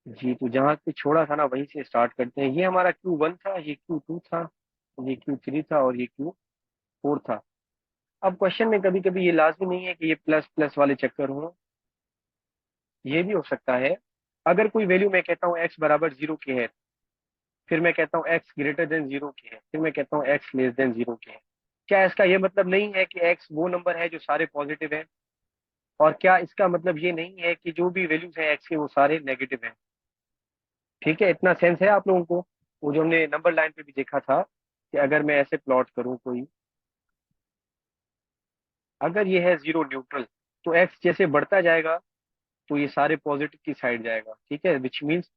जी, तो जहाँ पे छोड़ा था ना वहीं से स्टार्ट करते हैं। ये हमारा Q1 था, ये Q2 था, ये Q3 था और ये Q4 था। अब क्वेश्चन में कभी कभी ये लाजमी नहीं है कि ये प्लस प्लस वाले चक्कर हों, ये भी हो सकता है। अगर कोई वैल्यू मैं कहता हूँ x बराबर 0 के है, फिर मैं कहता हूँ x ग्रेटर देन 0 के है, फिर मैं कहता हूँ x लेस देन 0 के है, क्या इसका ये मतलब नहीं है कि x वो नंबर है जो सारे पॉजिटिव है? और क्या इसका मतलब ये नहीं है कि जो भी वैल्यूज है x के वो सारे नेगेटिव हैं? ठीक है, इतना सेंस है आप लोगों को? वो जो हमने नंबर लाइन पे भी देखा था कि अगर मैं ऐसे प्लॉट करूं कोई, अगर ये है जीरो न्यूट्रल, तो एक्स जैसे बढ़ता जाएगा तो ये सारे पॉजिटिव की साइड जाएगा। ठीक है, विच मीन्स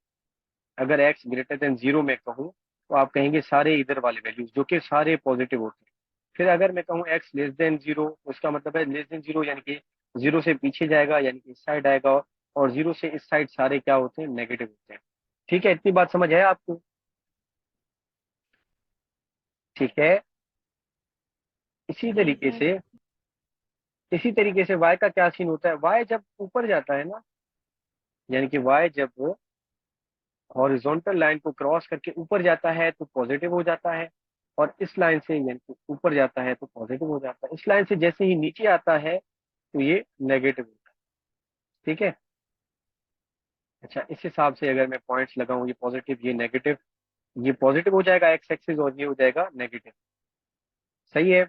अगर एक्स ग्रेटर देन 0 में कहूँ तो आप कहेंगे सारे इधर वाले वैल्यूज जो कि सारे पॉजिटिव होते हैं। फिर अगर मैं कहूँ एक्स लेस देन 0, उसका मतलब है लेस देन 0 यानी कि 0 से पीछे जाएगा, यानी कि इस साइड आएगा, और 0 से इस साइड सारे क्या होते हैं? नेगेटिव होते हैं। ठीक है, इतनी बात समझ है आपको? ठीक है। इसी ठीक तरीके है। से इसी तरीके से y का क्या सीन होता है? y जब ऊपर जाता है ना, यानी कि y जब हॉरिजॉन्टल लाइन को क्रॉस करके ऊपर जाता है तो पॉजिटिव हो जाता है, और इस लाइन से यानी कि ऊपर जाता है तो पॉजिटिव हो जाता है, इस लाइन से जैसे ही नीचे आता है तो ये नेगेटिव होता है। ठीक है। अच्छा, इस हिसाब से अगर मैं पॉइंट्स लगाऊं, ये पॉजिटिव ये नेगेटिव, ये पॉजिटिव हो जाएगा एक्स एक्सिस और ये हो जाएगा नेगेटिव। सही है।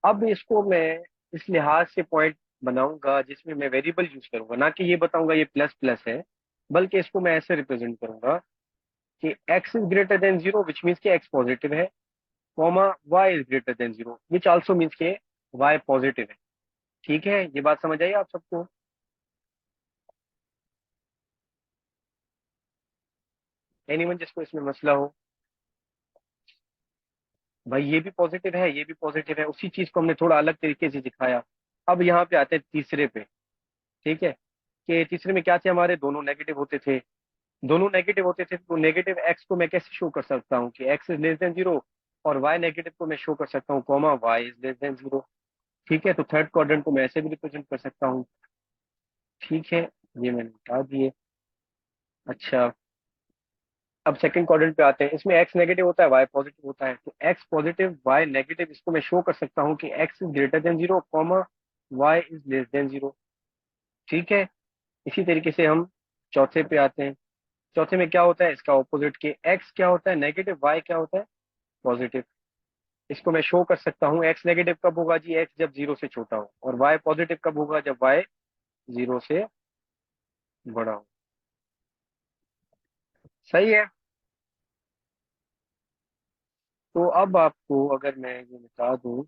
अब इसको मैं इस लिहाज से पॉइंट बनाऊंगा जिसमें मैं वेरिएबल यूज करूंगा, ना कि ये बताऊंगा ये प्लस प्लस है, बल्कि इसको मैं ऐसे रिप्रेजेंट करूंगा कि x is greater than 0 which means कि x पॉजिटिव है, comma y is greater than 0 which also means के y पॉजिटिव है। ठीक है, ये बात समझ आई आप सबको? एनीवन जिसको इसमें मसला हो? भाई ये भी पॉजिटिव है, ये भी पॉजिटिव है, उसी चीज को हमने थोड़ा अलग तरीके से दिखाया। अब यहाँ पे आते हैं तीसरे पे। ठीक है, कि तीसरे में क्या थे हमारे? दोनों नेगेटिव होते थे। दोनों नेगेटिव होते थे तो नेगेटिव एक्स को मैं कैसे शो कर सकता हूँ कि एक्स इज लेस देन 0, और वाई नेगेटिव को मैं शो कर सकता हूँ comma y is less than 0। ठीक है, तो थर्ड क्वाड्रेंट को मैं ऐसे भी रिप्रेजेंट कर सकता हूँ। ठीक है, ये मैंने बता दिए। अच्छा, अब सेकंड क्वाड्रेंट पे आते हैं। इसमें एक्स नेगेटिव होता है, वाई पॉजिटिव होता है, तो एक्स पॉजिटिव वाई नेगेटिव इसको मैं शो कर सकता हूँ कि x is greater than 0 comma y is less than 0। ठीक है। इसी तरीके से हम चौथे पे आते हैं। चौथे में क्या होता है? इसका ऑपोजिट, के एक्स क्या होता है? नेगेटिव, वाई क्या होता है? पॉजिटिव। इसको मैं शो कर सकता हूँ एक्स नेगेटिव कब होगा जी? एक्स जब 0 से छोटा हो, और वाई पॉजिटिव कब होगा? जब वाई 0 से बड़ा हो। सही है। तो अब आपको अगर मैं ये बता दूं,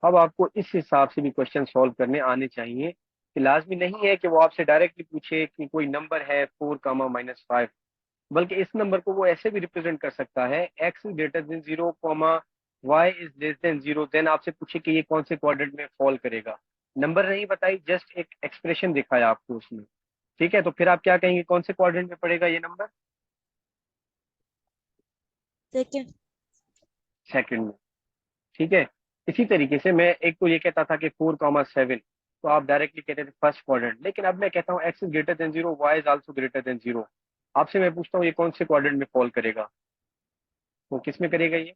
अब आपको इस हिसाब से भी क्वेश्चन सॉल्व करने आने चाहिए, कि लाजमी नहीं है कि वो आपसे डायरेक्टली पूछे कि कोई नंबर है 4, -5, बल्कि इस नंबर को वो ऐसे भी रिप्रेजेंट कर सकता है x is greater than 0, y is less than 0, then आपसे पूछे कि ये कौन से क्वाड्रेंट में फॉल करेगा। नंबर नहीं बताई, जस्ट एक एक्सप्रेशन दिखाया आपको उसमें। ठीक है, तो फिर आप क्या कहेंगे, कौन से क्वाड्रेंट में पड़ेगा ये नंबर? सेकंड। सेकंड में। ठीक है। इसी तरीके से मैं एक तो ये कहता था कि 4, 7, तो आप डायरेक्टली कहते थे फर्स्ट क्वाड्रेंट, लेकिन अब मैं कहता हूँ x is greater than 0, y is also greater than 0। आपसे मैं पूछता हूँ ये कौन से क्वाड्रेंट में फॉल करेगा? वो किस में करेगा ये?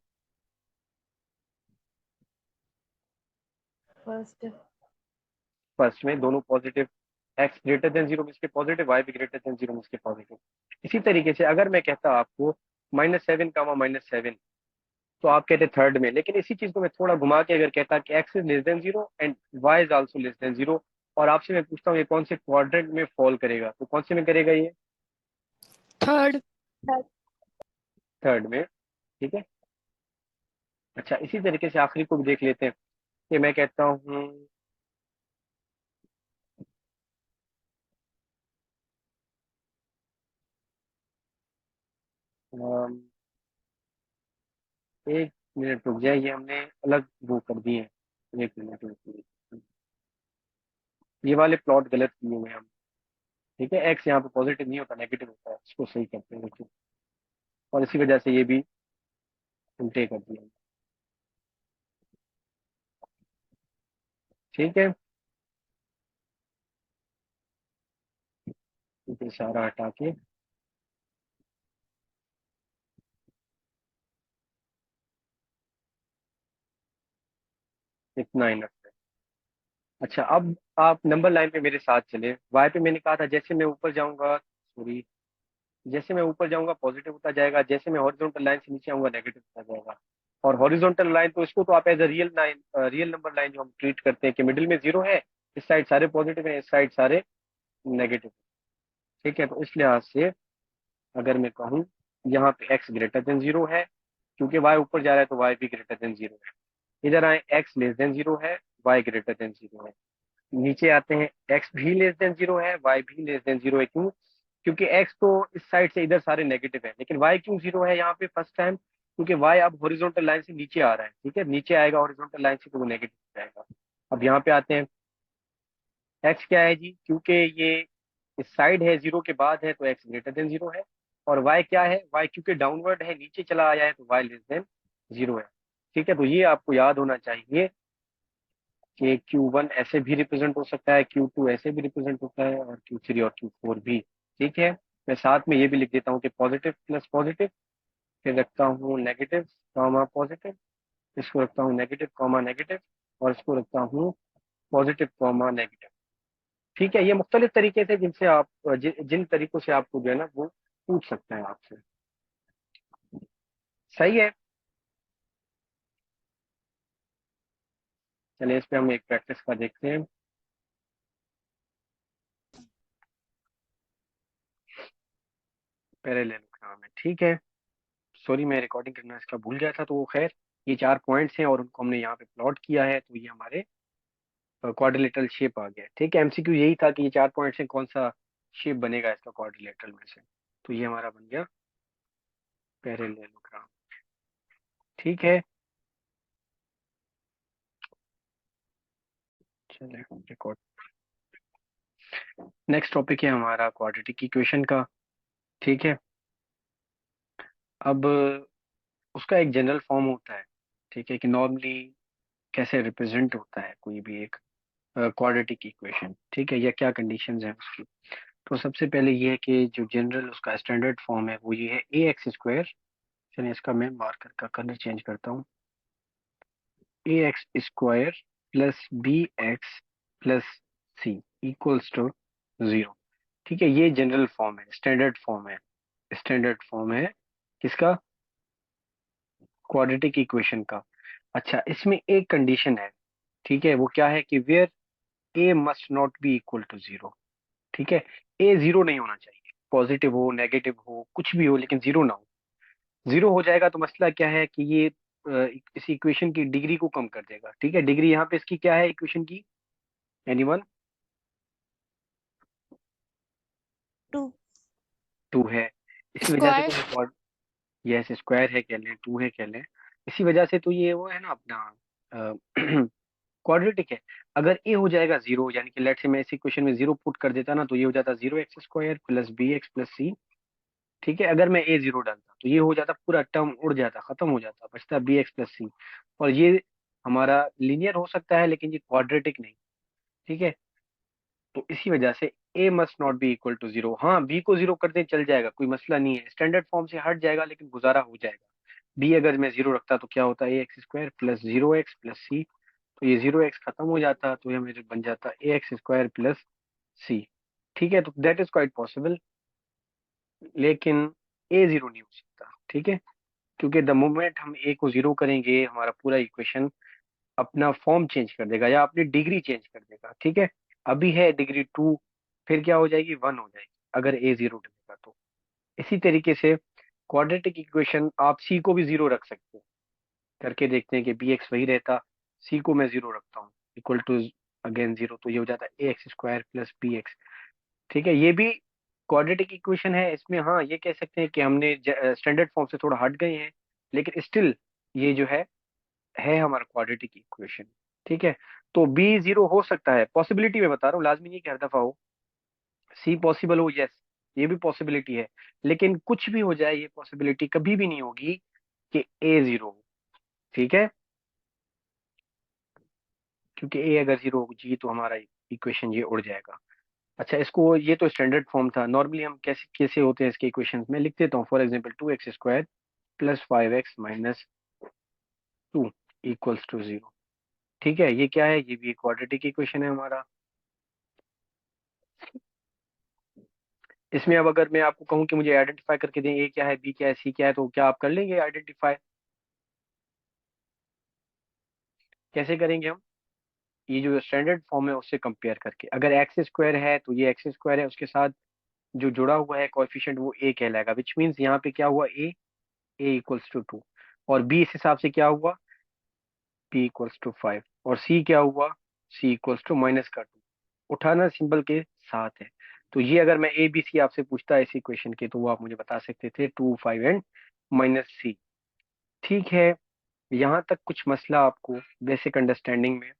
फर्स्ट। फर्स्ट में, दोनों पॉजिटिव। एक्स ग्रेटर देन 0 इसके पॉजिटिव, वाई भी ग्रेटर देन 0 इसके पॉजिटिव। इसी तरीके से अगर मैं कहता आपको -7, -7, तो आप कहते थर्ड में, लेकिन इसी चीज को मैं थोड़ा घुमा के अगर कहता कि x is less than 0 and y is also less than 0, और आपसे मैं पूछता हूँ ये कौन से क्वाड्रेंट में फॉल करेगा, तो कौन से में करेगा ये? थर्ड। थर्ड में। ठीक है। अच्छा, इसी तरीके से आखिरी को भी देख लेते हैं, कि मैं कहता हूँ अम, एक मिनट रुक जाए, ये हमने अलग वो कर दिए हैं। एक मिनट रुक जाइए। ये वाले प्लॉट गलत किए हुए हैं हम। ठीक है, एक्स यहाँ पे पॉजिटिव नहीं होता, नेगेटिव होता है, इसको सही करते हैं देखिए। और इसी वजह से ये भी उल्टे कर दिए। ठीक है। सारा हटा के इतना इनफ है। अच्छा, अब आप नंबर लाइन पे मेरे साथ चले। वाई पे मैंने कहा था जैसे मैं ऊपर जाऊंगा, सॉरी, जैसे मैं ऊपर जाऊंगा पॉजिटिव होता जाएगा, जैसे मैं हॉरिजॉन्टल लाइन से नीचे आऊंगा नेगेटिव होता जाएगा। और हॉरिजॉन्टल लाइन तो इसको तो आप as a real line, real number line जो हम ट्रीट करते हैं कि मिडिल में जीरो है, इस साइड सारे पॉजिटिव है, इस साइड सारे नेगेटिव। ठीक है, तो इस लिहाज से अगर मैं कहूँ यहाँ पे x ग्रेटर देन जीरो है, क्योंकि y ऊपर जा रहा है तो y भी ग्रेटर देन जीरो है। इधर आए x लेस देन जीरो है, y ग्रेटर देन जीरो है। नीचे आते हैं x भी लेस देन जीरो है, y भी लेस देन जीरो है। क्यों? क्योंकि x तो इस साइड से इधर सारे नेगेटिव है, लेकिन y क्यों जीरो है यहाँ पे फर्स्ट टाइम? क्योंकि y अब हॉरिजॉन्टल लाइन से नीचे आ रहा है। ठीक है, नीचे आएगा हॉरिजॉन्टल लाइन से तो वो नेगेटिव हो जाएगा। अब यहाँ पे आते हैं, x क्या है जी? क्योंकि ये इस साइड है जीरो के बाद है तो x ग्रेटर देन जीरो है। और y क्या है? y क्योंकि डाउनवर्ड है, नीचे चला आया है तो y लेस देन जीरो है। ठीक है, तो ये आपको याद होना चाहिए कि Q1 ऐसे भी रिप्रेजेंट हो सकता है, Q2 ऐसे भी रिप्रेजेंट होता है, और Q3 और Q4 भी। ठीक है, मैं साथ में ये भी लिख देता हूँ कि पॉजिटिव प्लस पॉजिटिव, फिर रखता हूँ नेगेटिव कॉमा पॉजिटिव, इसको रखता हूँ नेगेटिव कॉमा नेगेटिव, और इसको रखता हूँ पॉजिटिव कॉमा नेगेटिव। ठीक है, ये मुख्तलिफ तरीके थे जिनसे आप जिन तरीकों से आपको जो है ना वो पूछ सकते हैं आपसे। सही है, चलिए इस पे हम एक प्रैक्टिस का देखते हैं। पैरेललोग्राम है, ठीक है। सॉरी, मैं रिकॉर्डिंग करना इसका भूल गया था, तो वो खैर, ये 4 पॉइंट्स हैं और उनको हमने यहाँ पे प्लॉट किया है, तो ये हमारे क्वाड्रिलेटरल शेप आ गया। ठीक है, एमसीक्यू यही था कि ये 4 पॉइंट्स हैं, कौन सा शेप बनेगा इसका क्वाड्रिलेटरल में से। तो ये हमारा बन गया पैरेललोग्राम। ठीक है, चलिए रिकॉर्ड। नेक्स्ट टॉपिक है हमारा क्वाड्रेटिक इक्वेशन का। ठीक है, अब उसका एक जनरल फॉर्म होता है। ठीक है, कि नॉर्मली कैसे रिप्रेजेंट होता है कोई भी एक क्वाड्रेटिक इक्वेशन। ठीक है, या क्या कंडीशंस हैं उसकी। तो सबसे पहले ये है कि जो जनरल उसका स्टैंडर्ड फॉर्म है वो ये है ए एक्स स्क्वायर। चलिए इसका मैं मार्कर का कलर चेंज करता हूँ। A x square plus b x plus c equals to zero. ठीक है, ये जनरल फॉर्म है, स्टैंडर्ड फॉर्म है। स्टैंडर्ड फॉर्म है किसका? क्वाड्रेटिक इक्वेशन का। अच्छा, इसमें एक कंडीशन है। ठीक है, वो क्या है कि where a must not be equal to zero. ठीक है, ए जीरो नहीं होना चाहिए, पॉजिटिव हो नेगेटिव हो कुछ भी हो, लेकिन जीरो ना हो। जीरो हो जाएगा तो मसला क्या है कि ये इस इक्वेशन की डिग्री को कम कर देगा। ठीक है, डिग्री यहाँ पे इसकी क्या है इक्वेशन की? एनीवन? टू टू है। इसी वजह से स्क्वायर तो ये क्वाड, यस स्क्वायर है कह लें, टू है कह लें। इसी वजह से तो ये वो है ना अपना क्वाड्रेटिक है। अगर ए हो जाएगा जीरो, यानी कि लेट से मैं इस इक्वेशन में जीरो पुट कर देता ना, तो ये हो जाता zero x square plus b x plus c. ठीक है, अगर मैं ए जीरो डालता तो ये हो जाता, पूरा टर्म उड़ जाता, खत्म हो जाता, बचता बी एक्स प्लस सी। और ये हमारा लीनियर हो सकता है लेकिन ये क्वाड्रेटिक नहीं। ठीक है, तो इसी वजह से a must not be equal to zero. हाँ, बी को जीरो कर दें चल जाएगा, कोई मसला नहीं है, स्टैंडर्ड फॉर्म से हट जाएगा लेकिन गुजारा हो जाएगा। बी अगर मैं जीरो रखता तो क्या होता? A x square plus zero x plus c. तो ये जीरो एक्स खत्म हो जाता, तो ये मेरे बन जाता ए एक्स स्क्वायर प्लस सी। ठीक है, तो दैट इज क्वाइट पॉसिबल, लेकिन ए जीरो नहीं हो सकता। ठीक है, क्योंकि द मोमेंट हम ए को जीरो करेंगे हमारा पूरा इक्वेशन अपना फॉर्म चेंज कर देगा या अपनी डिग्री चेंज कर देगा। ठीक है, अभी है डिग्री टू, फिर क्या हो जाएगी? वन हो जाएगी अगर ए जीरो डलेगा तो। इसी तरीके से क्वाड्रेटिक इक्वेशन आप सी को भी जीरो रख सकते हैं। करके देखते हैं कि बी एक्स वही रहता, सी को मैं जीरो रखता हूँ इक्वल टू अगेन जीरो, तो ये हो जाता है a x square plus b x. ठीक है, ये भी क्वाड्रेटिक इक्वेशन है। इसमें हाँ ये कह सकते हैं कि हमने स्टैंडर्ड फॉर्म से थोड़ा हट गए हैं, लेकिन स्टिल ये जो है हमारा क्वाड्रेटिक इक्वेशन। ठीक है, तो बी जीरो हो सकता है, पॉसिबिलिटी में बता रहा हूँ, लाजमी नहीं कि हर दफा हो। सी पॉसिबल हो, यस, ये भी पॉसिबिलिटी है। लेकिन कुछ भी हो जाए, ये पॉसिबिलिटी कभी भी नहीं होगी कि ए जीरो हो। ठीक है, क्योंकि ए अगर जीरो होगी तो हमारा इक्वेशन ये उड़ जाएगा। अच्छा, इसको ये तो स्टैंडर्ड फॉर्म था। नॉर्मली हम कैसे कैसे होते हैं इसके इक्वेशंस में, लिख देता हूँ। For example 2x² plus 5x minus 2 equals to 0। ठीक है, ये क्या है? ये भी एक क्वाड्रेटिक इक्वेशन है हमारा। इसमें अब अगर मैं आपको कहूँ कि मुझे आइडेंटिफाई करके दें ए क्या है, बी क्या है, सी क्या है, तो क्या आप कर लेंगे आइडेंटिफाई? कैसे करेंगे हम? ये जो स्टैंडर्ड फॉर्म है उससे कंपेयर करके, अगर x² है तो ये x² है, उसके साथ जो जुड़ा हुआ है कोएफिशिएंट वो a कहलाएगा, विच मीन्स यहाँ पे क्या हुआ, a इक्वल्स टू 2। और b इस हिसाब से क्या हुआ, b इक्वल्स टू 5। और c क्या हुआ, c इक्वल्स टू माइनस का 2। उठाना सिंबल के साथ है। तो ये अगर मैं ए बी सी आपसे पूछता इस इक्वेशन के, तो वो आप मुझे बता सकते थे 2 5 एंड माइनस सी। ठीक है, यहाँ तक कुछ मसला आपको बेसिक अंडरस्टैंडिंग में?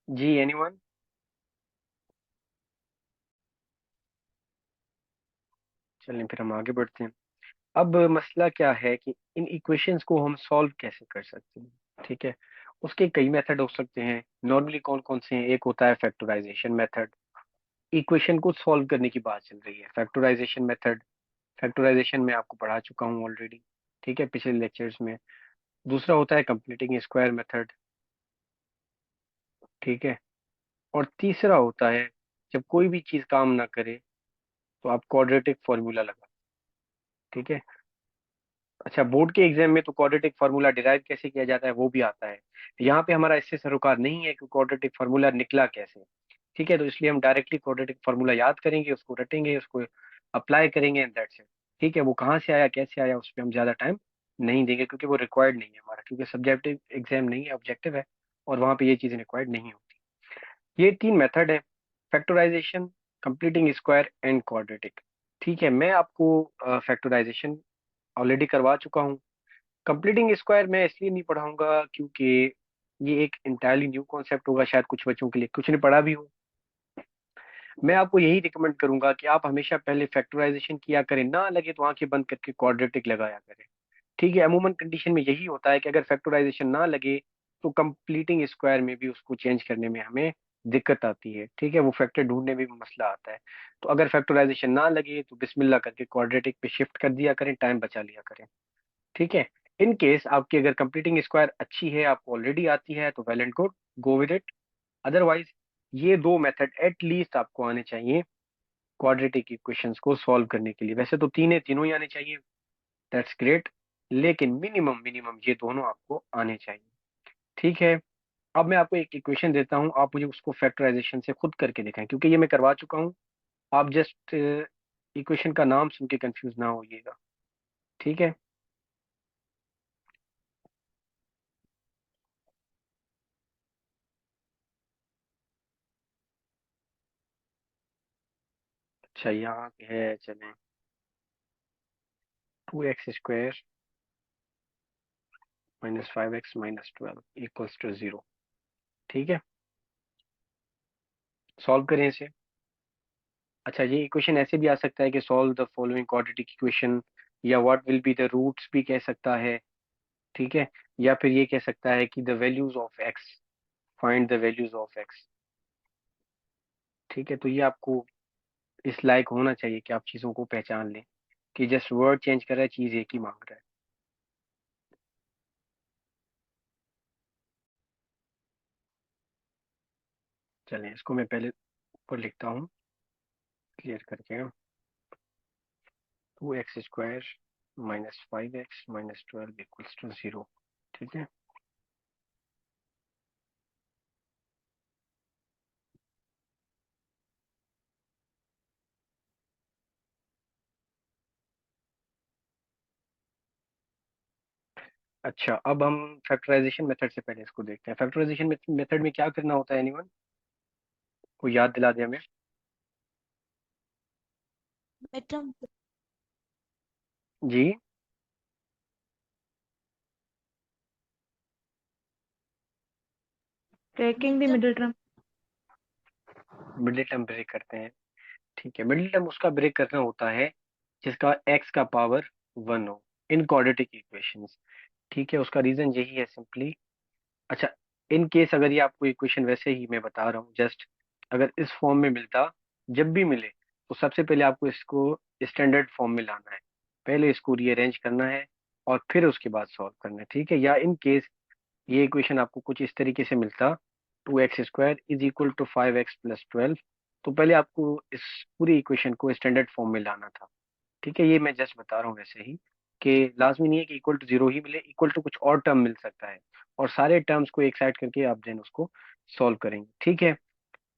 जी, एनीवन? चलें फिर हम आगे बढ़ते हैं। अब मसला क्या है कि इन इक्वेशंस को हम सॉल्व कैसे कर सकते हैं। ठीक है, उसके कई मेथड हो सकते हैं। नॉर्मली कौन कौन से हैं? एक होता है फैक्टराइजेशन मेथड। इक्वेशन को सॉल्व करने की बात चल रही है, फैक्टराइजेशन मेथड। फैक्टराइजेशन में आपको पढ़ा चुका हूँ ऑलरेडी, ठीक है, पिछले लेक्चर्स में। दूसरा होता है कंप्लीटिंग स्क्वायर मेथड। ठीक है, और तीसरा होता है जब कोई भी चीज काम ना करे तो आप क्वाड्रेटिक फॉर्मूला लगा। ठीक है। अच्छा, बोर्ड के एग्जाम में तो क्वाड्रेटिक फार्मूला डिराइव कैसे किया जाता है वो भी आता है। यहाँ पे हमारा इससे सरोकार नहीं है कि क्वाड्रेटिक फार्मूला निकला कैसे। ठीक है, तो इसलिए हम डायरेक्टली क्वाड्रेटिक फार्मूला याद करेंगे, उसको रटेंगे, उसको अप्लाई करेंगे एंड दैट्स इट। ठीक है, वो कहाँ से आया कैसे आया उस पर हम ज्यादा टाइम नहीं देंगे, क्योंकि वो रिक्वायर्ड नहीं है हमारा, क्योंकि सब्जेक्टिव एग्जाम नहीं है, ऑब्जेक्टिव है। और वहाँ पे ये चीजें रिक्वायर्ड नहीं होती। ये तीन मेथड है, factorisation, completing square and quadratic. ठीक है, मैं आपको फैक्टराइजेशन ऑलरेडी करवा चुका हूँ। कंप्लीटिंग स्क्वायर मैं इसलिए नहीं पढ़ाऊंगा क्योंकि ये एक इंटायरली न्यू कॉन्सेप्ट होगा, शायद कुछ बच्चों के लिए, कुछ ने पढ़ा भी हो। मैं आपको यही रिकमेंड करूंगा कि आप हमेशा पहले फैक्टराइजेशन किया करें, ना लगे तो आंखें बंद करके क्वाड्रेटिक लगाया करें। ठीक है, अमूमन कंडीशन में यही होता है कि अगर फैक्टराइजेशन ना लगे तो कंप्लीटिंग स्क्वायर में भी उसको चेंज करने में हमें दिक्कत आती है। ठीक है, वो फैक्टर ढूंढने में भी मसला आता है। तो अगर फैक्टराइजेशन ना लगे तो बिस्मिल्लाह करके क्वाड्रेटिक पे शिफ्ट कर दिया करें, टाइम बचा लिया करें। ठीक है, इन केस आपकी अगर कंप्लीटिंग स्क्वायर अच्छी है, आपको ऑलरेडी आती है, तो well and good, go with it. Otherwise ये दो मेथड एट लीस्ट आपको आने चाहिए क्वाड्रेटिक इक्वेशंस को सॉल्व करने के लिए। वैसे तो तीन है, तीनों ही आने चाहिए, दैट्स ग्रेट, लेकिन मिनिमम मिनिमम ये दोनों आपको आने चाहिए। ठीक है, अब मैं आपको एक इक्वेशन देता हूं, आप मुझे उसको फैक्टराइजेशन से खुद करके दिखाएं, क्योंकि ये मैं करवा चुका हूं। आप जस्ट इक्वेशन का नाम सुन के कंफ्यूज ना होइएगा। ठीक है। अच्छा, यहाँ पे है, चलें। 2x² minus 5x minus 12 equals to 0। ठीक है, सॉल्व करें इसे। अच्छा, ये इक्वेशन ऐसे भी आ सकता है कि solve the following quadratic equation, या what will be the roots भी कह सकता है। ठीक है, या फिर ये कह सकता है कि the values of x, find the values of x. ठीक है, तो ये आपको इस लायक होना चाहिए कि आप चीज़ों को पहचान लें कि जस्ट वर्ड चेंज कर रहा है, चीज़ एक ही मांग रहा है। चलें, इसको मैं पहले ऊपर लिखता हूँ क्लियर करके। 2x² minus 5x minus 12 equals to 0। ठीक है। अच्छा, अब हम फैक्टराइजेशन मेथड से पहले इसको देखते हैं। फैक्टराइजेशन मेथड में क्या करना होता है, एनीवन को याद दिला दे हमें? मिड जी, Taking the term. middle term. Middle term break करते हैं। ठीक है, मिडिल टर्म उसका ब्रेक करना होता है जिसका एक्स का पावर 1 हो इन क्वाड्रेटिक इक्वेशंस। ठीक है, उसका रीजन यही है सिंपली। अच्छा, इन केस अगर ये आपको इक्वेशन वैसे ही मैं बता रहा हूँ जस्ट, अगर इस फॉर्म में मिलता, जब भी मिले तो सबसे पहले आपको इसको स्टैंडर्ड फॉर्म में लाना है, पहले इसको रीअरेंज करना है और फिर उसके बाद सॉल्व करना है, ठीक है। या इन केस ये इक्वेशन आपको कुछ इस तरीके से मिलता, 2x² is equal to 5x+12, तो पहले आपको इस पूरी इक्वेशन को स्टैंडर्ड फॉर्म में लाना था, ठीक है। ये मैं जस्ट बता रहा हूँ वैसे ही, कि लाजमी नहीं है कि इक्वल टू जीरो ही मिले, इक्वल टू कुछ और टर्म मिल सकता है, और सारे टर्म्स को एक साइड करके आप देन उसको सॉल्व करेंगे, ठीक है।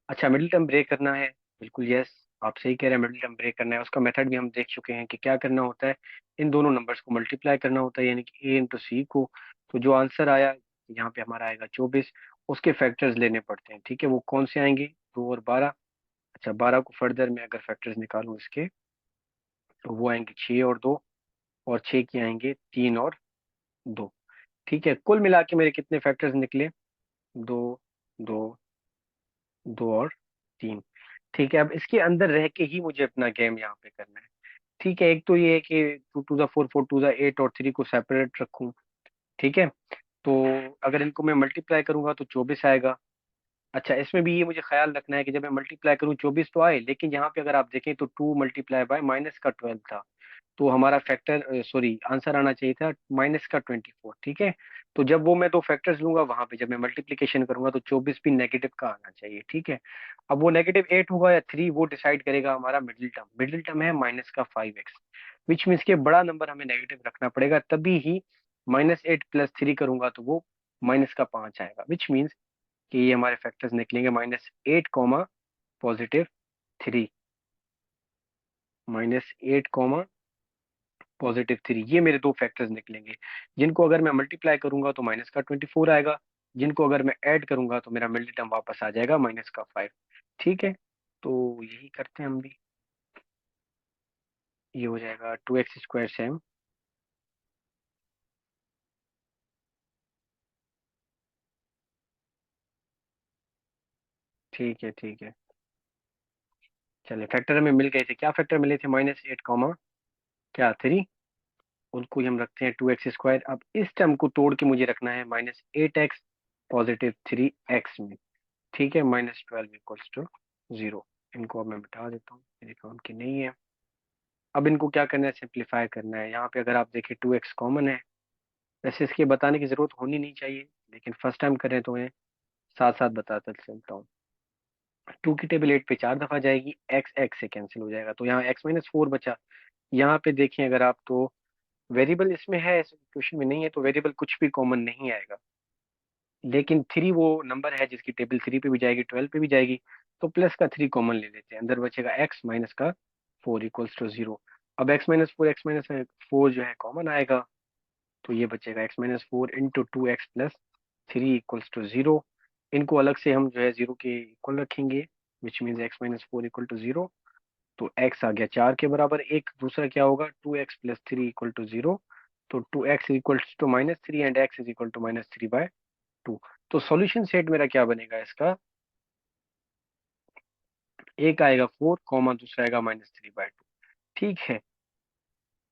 अच्छा, मिडिल टर्म ब्रेक करना है, बिल्कुल यस, आप सही कह रहे हैं, मिडिल टर्म ब्रेक करना है। उसका मेथड भी हम देख चुके हैं कि क्या करना होता है, इन दोनों नंबर्स को मल्टीप्लाई करना होता है, यानी कि a × c को। तो जो आंसर आया यहाँ पे हमारा आएगा 24, उसके फैक्टर्स लेने पड़ते हैं, ठीक है। वो कौन से आएंगे, 2 और 12। अच्छा, 12 को फर्दर में अगर फैक्टर्स निकालूं इसके, तो वो आएंगे 6 और 2, और 6 के आएंगे 3 और 2, ठीक है। कुल मिला के मेरे कितने फैक्टर्स निकले, 2, 2, 2 और 3, ठीक है। अब इसके अंदर रह के ही मुझे अपना गेम यहाँ पे करना है, ठीक है। एक तो ये है कि 2 × 2 = 4, 4 × 2 = 8 और 3 को सेपरेट रखूं, ठीक है। तो अगर इनको मैं मल्टीप्लाई करूंगा तो 24 आएगा। अच्छा, इसमें भी ये मुझे ख्याल रखना है कि जब मैं मल्टीप्लाई करूं 24 तो आए, लेकिन यहाँ पे अगर आप देखें तो 2 × -12 था, तो हमारा फैक्टर सॉरी आंसर आना चाहिए था -24, ठीक है। तो जब वो मैं दो फैक्टर्स लूंगा वहां पे, जब मैं मल्टीप्लिकेशन करूंगा तो 24 भी नेगेटिव का आना चाहिए, ठीक है। अब वो -8 होगा या 3, वो डिसाइड करेगा हमारा मिडिल टर्म। मिडिल टर्म है -5x, विच मीन्स के बड़ा नंबर हमें नेगेटिव रखना पड़ेगा, तभी ही -8 + 3 करूंगा तो वो -5 आएगा, विच मीन्स कि ये हमारे फैक्टर्स निकलेंगे -8 +3, -8 +3, ये मेरे दो फैक्टर्स निकलेंगे, जिनको अगर मैं मल्टीप्लाई करूंगा तो -24 आएगा, जिनको अगर मैं ऐड करूंगा तो मेरा मिडिल टर्म वापस आ जाएगा -5, ठीक है। तो यही करते हैं हम भी, ये हो जाएगा 2x² सेम, ठीक है, ठीक है। चलिए, फैक्टर हमें मिल गए थे, क्या फैक्टर मिले थे, -8 क्या 3, उनको ही हम रखते हैं 2x²। अब इस टर्म को तोड़ के मुझे रखना है -8x +3x में, ठीक है, -12 = 0। इनको अब मैं बिठा देता हूँ, मेरे काम की नहीं है। अब इनको क्या करना है, सिंप्लीफाई करना है। यहाँ पे अगर आप देखें 2x कॉमन है, वैसे इसके बताने की जरूरत होनी नहीं चाहिए, लेकिन फर्स्ट टाइम करें तो मैं साथ साथ बताता चलता हूँ। 2 की टेबल 8 पे 4 दफा जाएगी, x x से कैंसिल हो जाएगा, तो यहाँ x-4 बचा। यहाँ पे देखें अगर आप, तो वेरिएबल इसमें है, क्वेश्चन में नहीं है, तो वेरिएबल कुछ भी कॉमन नहीं आएगा, लेकिन 3 वो नंबर है जिसकी टेबल 3 पे भी जाएगी, 12 पे भी जाएगी, तो प्लस का 3 कॉमन ले लेते हैं, अंदर बचेगा x माइनस का 4 = 0। अब x-4 जो है कॉमन आएगा, तो ये बचेगा x-4 इंटू 2x + 3 = 0। इनको अलग से हम जो है 0 के इक्वल रखेंगे, विच मीन्स x-4 = 0। तो x आ गया 4 के बराबर, एक दूसरा क्या होगा, 2x + 3 = 0। तो 2x = -3 एंड x = -3/2। तो सॉल्यूशन सेट मेरा क्या बनेगा इसका, एक आएगा 4, दूसरा आएगा -3/2, ठीक है।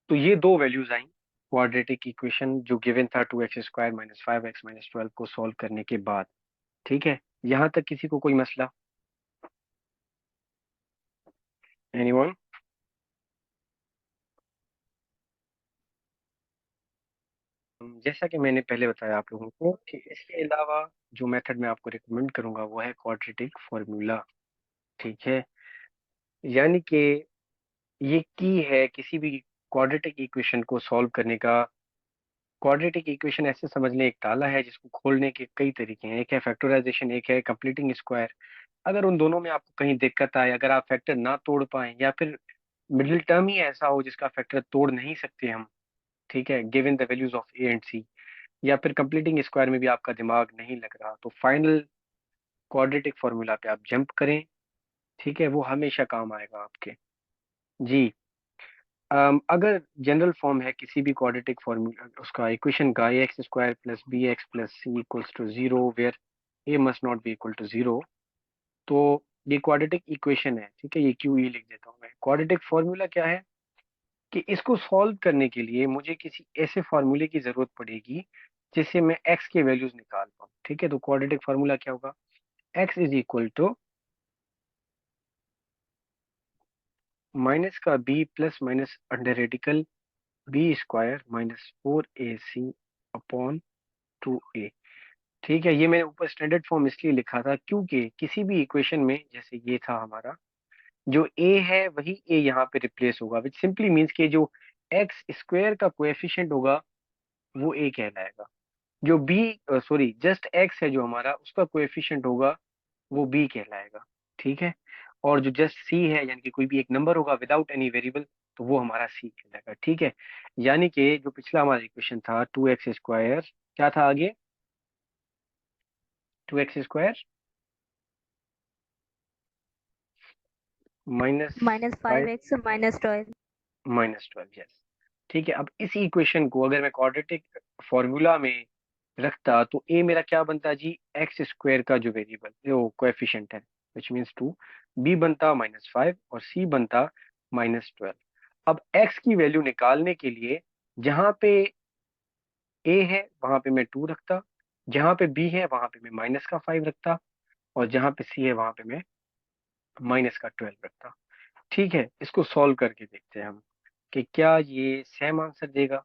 तो ये दो वैल्यूज आई क्वाड्रेटिक इक्वेशन जो गिवन था, 2x² -5x -12 को सॉल्व करने के बाद, ठीक है। यहाँ तक किसी को कोई मसला, एनीवन? जैसा कि मैंने पहले बताया आप लोगों को कि इसके अलावा जो मेथड मैं आपको रिकमेंड करूंगा वो है क्वाड्रेटिक फॉर्मूला, ठीक है। यानी कि ये की है किसी भी क्वाड्रेटिक इक्वेशन को सॉल्व करने का। क्वाड्रेटिक इक्वेशन ऐसे समझ लें, एक ताला है जिसको खोलने के कई तरीके हैं, एक है फैक्टराइजेशन, एक है कंप्लीटिंग स्क्वायर। अगर उन दोनों में आपको कहीं दिक्कत आए, अगर आप फैक्टर ना तोड़ पाए, या फिर मिडिल टर्म ही ऐसा हो जिसका फैक्टर तोड़ नहीं सकते हम, ठीक है, given the values of a and c, या फिर कंप्लीटिंग स्क्वायर में भी आपका दिमाग नहीं लग रहा, तो फाइनल क्वाड्रेटिक फॉर्मूला पे आप जंप करें, ठीक है, वो हमेशा काम आएगा आपके। जी। अगर जनरल फॉर्म है किसी भी क्वाड्रेटिक फॉर्मूला उसका इक्वेशन का, a x² + bx + c = 0 where a must not be equal to 0, तो ये क्वाड्रेटिक इक्वेशन है, ठीक है। ये क्यू ई लिख देता हूँ मैं। क्वाड्रेटिक फॉर्मूला क्या है कि इसको सॉल्व करने के लिए मुझे किसी ऐसे फॉर्मूले की जरूरत पड़ेगी जिससे मैं x के वैल्यूज निकाल पाऊँ, ठीक है, तो क्वाड्रेटिक फार्मूला क्या होगा, x is equal to minus का b plus minus under radical b square minus 4ac upon 2a। ठीक है, ये मैंने ऊपर स्टैंडर्ड फॉर्म इसलिए लिखा था क्योंकि किसी भी इक्वेशन में, जैसे ये था हमारा, जो a है वही a यहाँ पे रिप्लेस होगा, विच सिंपली मीन्स कि जो एक्स स्क्वायर का कोएफिशिएंट होगा वो a कहलाएगा। जो b, सॉरी जस्ट x है जो हमारा, उसका कोएफिशिएंट होगा वो b कहलाएगा। ठीक है, और जो जस्ट c है यानी कि कोई भी एक नंबर होगा विदाउट एनी वेरिएबल, तो वो हमारा c कहलाएगा। ठीक है, यानी कि जो पिछला हमारा इक्वेशन था 2x स्क्वायर, क्या था आगे, 2x square minus -5x -12। -12, yes. ठीक है, अब इस इक्वेशन को अगर मैं क्वाड्रेटिक फॉर्मूला में रखता तो ए मेरा क्या बनता जी, एक्स स्क्वायर का जो वेरिएबल जो कोएफिशिएंट है विच मीन्स 2, बी बनता -5 और सी बनता -12। अब एक्स की वैल्यू निकालने के लिए जहां पे ए है वहां पे मैं 2 रखता, जहां पे बी है वहां पे मैं -5 रखता, और जहां पे सी है वहां पे मैं -12 रखता। ठीक है, इसको सॉल्व करके देखते हैं हम कि क्या ये सेम आंसर देगा।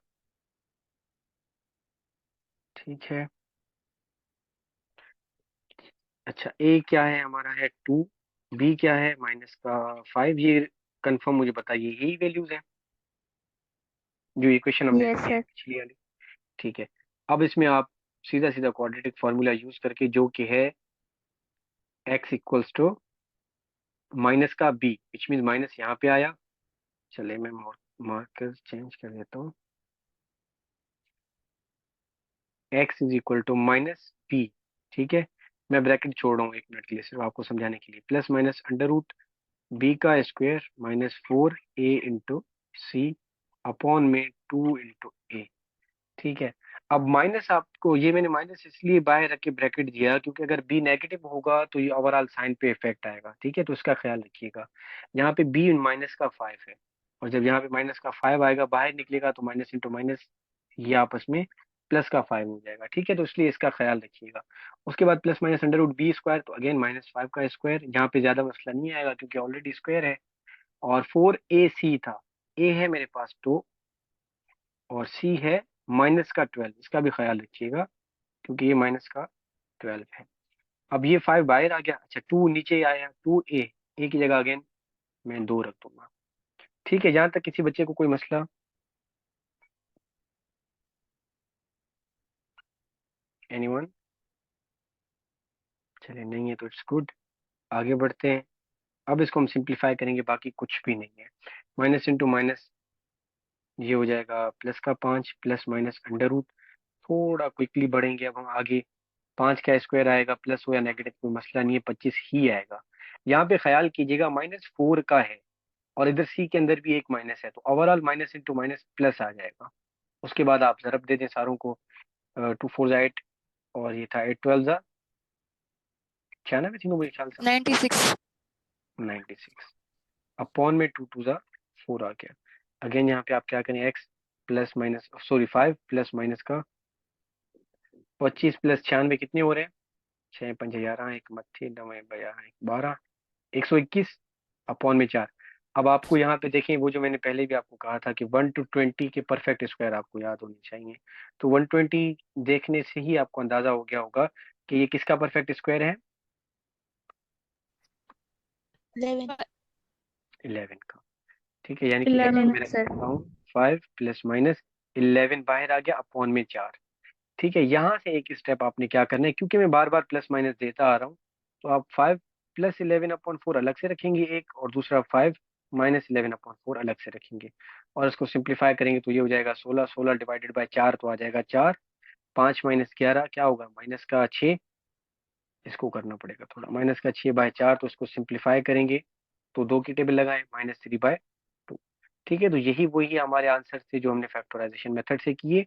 ठीक है, अच्छा ए क्या है हमारा, है 2, बी क्या है -5, ये कंफर्म मुझे बताइए, यही वैल्यूज है जो इक्वेशन हमने यस लिखी है सर। पिछली वाली। ठीक है, अब इसमें आप सीधा सीधा क्वाड्रेटिक फार्मूला यूज करके, जो कि है x इक्वल्स टू माइनस का b, विच मीन माइनस यहाँ पे आया, चले मैं मार्कर चेंज कर देता हूँ, x is equal to -b। ठीक है, मैं ब्रैकेट छोड़ रहा हूँ 1 मिनट के लिए सिर्फ आपको समझाने के लिए, plus minus under root b का square -4a into c upon में 2 इंटू ए। ठीक है, अब माइनस, आपको ये मैंने माइनस इसलिए बाहर रख के ब्रैकेट दिया क्योंकि अगर बी नेगेटिव होगा तो ये ओवरऑल साइन पे इफेक्ट आएगा। ठीक है, तो इसका ख्याल रखिएगा। यहाँ पे बी -5 है, और जब यहाँ पे -5 आएगा बाहर निकलेगा तो माइनस इंटू माइनस ये आपस में +5 हो जाएगा। ठीक है, तो इसलिए इसका ख्याल रखिएगा। उसके बाद plus minus under root b square, तो अगेन -5 का स्क्वायर, यहाँ पे ज्यादा मसला नहीं आएगा क्योंकि ऑलरेडी स्क्वायर है। और 4ac था, ए है मेरे पास 2 और सी है -12, इसका भी ख्याल रखिएगा क्योंकि ये -12 है। अब ये 5 बाहर आ गया, अच्छा 2 नीचे आया, 2a, ए की जगह अगेन मैं 2 रख दूंगा। ठीक है, जहां तक किसी बच्चे को कोई मसला, एनीवन, चलिए नहीं है तो इट्स गुड, आगे बढ़ते हैं। अब इसको हम सिंप्लीफाई करेंगे, बाकी कुछ भी नहीं है, माइनस इंटू माइनस ये हो जाएगा +5 प्लस माइनस अंडर रूट, थोड़ा क्विकली बढ़ेंगे अब हम आगे, 5 का स्क्वायर आएगा, प्लस हो या नेगेटिव कोई मसला नहीं है, 25 ही आएगा। यहाँ पे ख्याल कीजिएगा -4 का है और इधर सी के अंदर भी एक माइनस है, तो overall minus into minus plus आ जाएगा। उसके बाद आप ज़रब दे दें सारों को, 2 4 जा 8, और ये था 8 12 जा 96, तीनों मेरे ख्याल से 96। 96 अपॉन में 2 2 जा 4 आ गया। अगेन यहाँ पे आप क्या करें, x plus minus sorry 5 plus minus का 25 प्लस 96 कितने हो रहे हैं, 6 5 11, एक मत्थे 9 12 121 अपॉन में 4। अब आपको यहाँ पे देखें, वो जो मैंने पहले भी आपको कहा था कि 1 to 20 के परफेक्ट स्क्वायर आपको याद होनी चाहिए, तो 120 देखने से ही आपको अंदाजा हो गया होगा कि ये किसका परफेक्ट स्क्वायर है, 11। 11 का। ठीक है, यानी कि एक्स को 11 मेरा सर। लिखता हूँ 5 प्लस माइनस 11 बाहर आ गया अपॉन में 4। ठीक है, यहाँ से एक स्टेप आपने क्या करना है, क्योंकि मैं बार बार प्लस माइनस देता आ रहा हूँ, तो आप 5 प्लस 11/4 अलग से रखेंगे एक, और दूसरा 5 -11/4 अलग से रखेंगे, और इसको सिंप्लीफाई करेंगे तो ये हो जाएगा 16, 16 डिवाइडेड बाय 4 तो आ जाएगा 4, 5 -11 क्या होगा, -6, इसको करना पड़ेगा थोड़ा, -6/4, तो इसको सिंप्लीफाई करेंगे तो 2 की टेबल लगाएं, -3/2। ठीक है, तो यही वही हमारे आंसर थे जो हमने फैक्टराइजेशन मेथड से किए,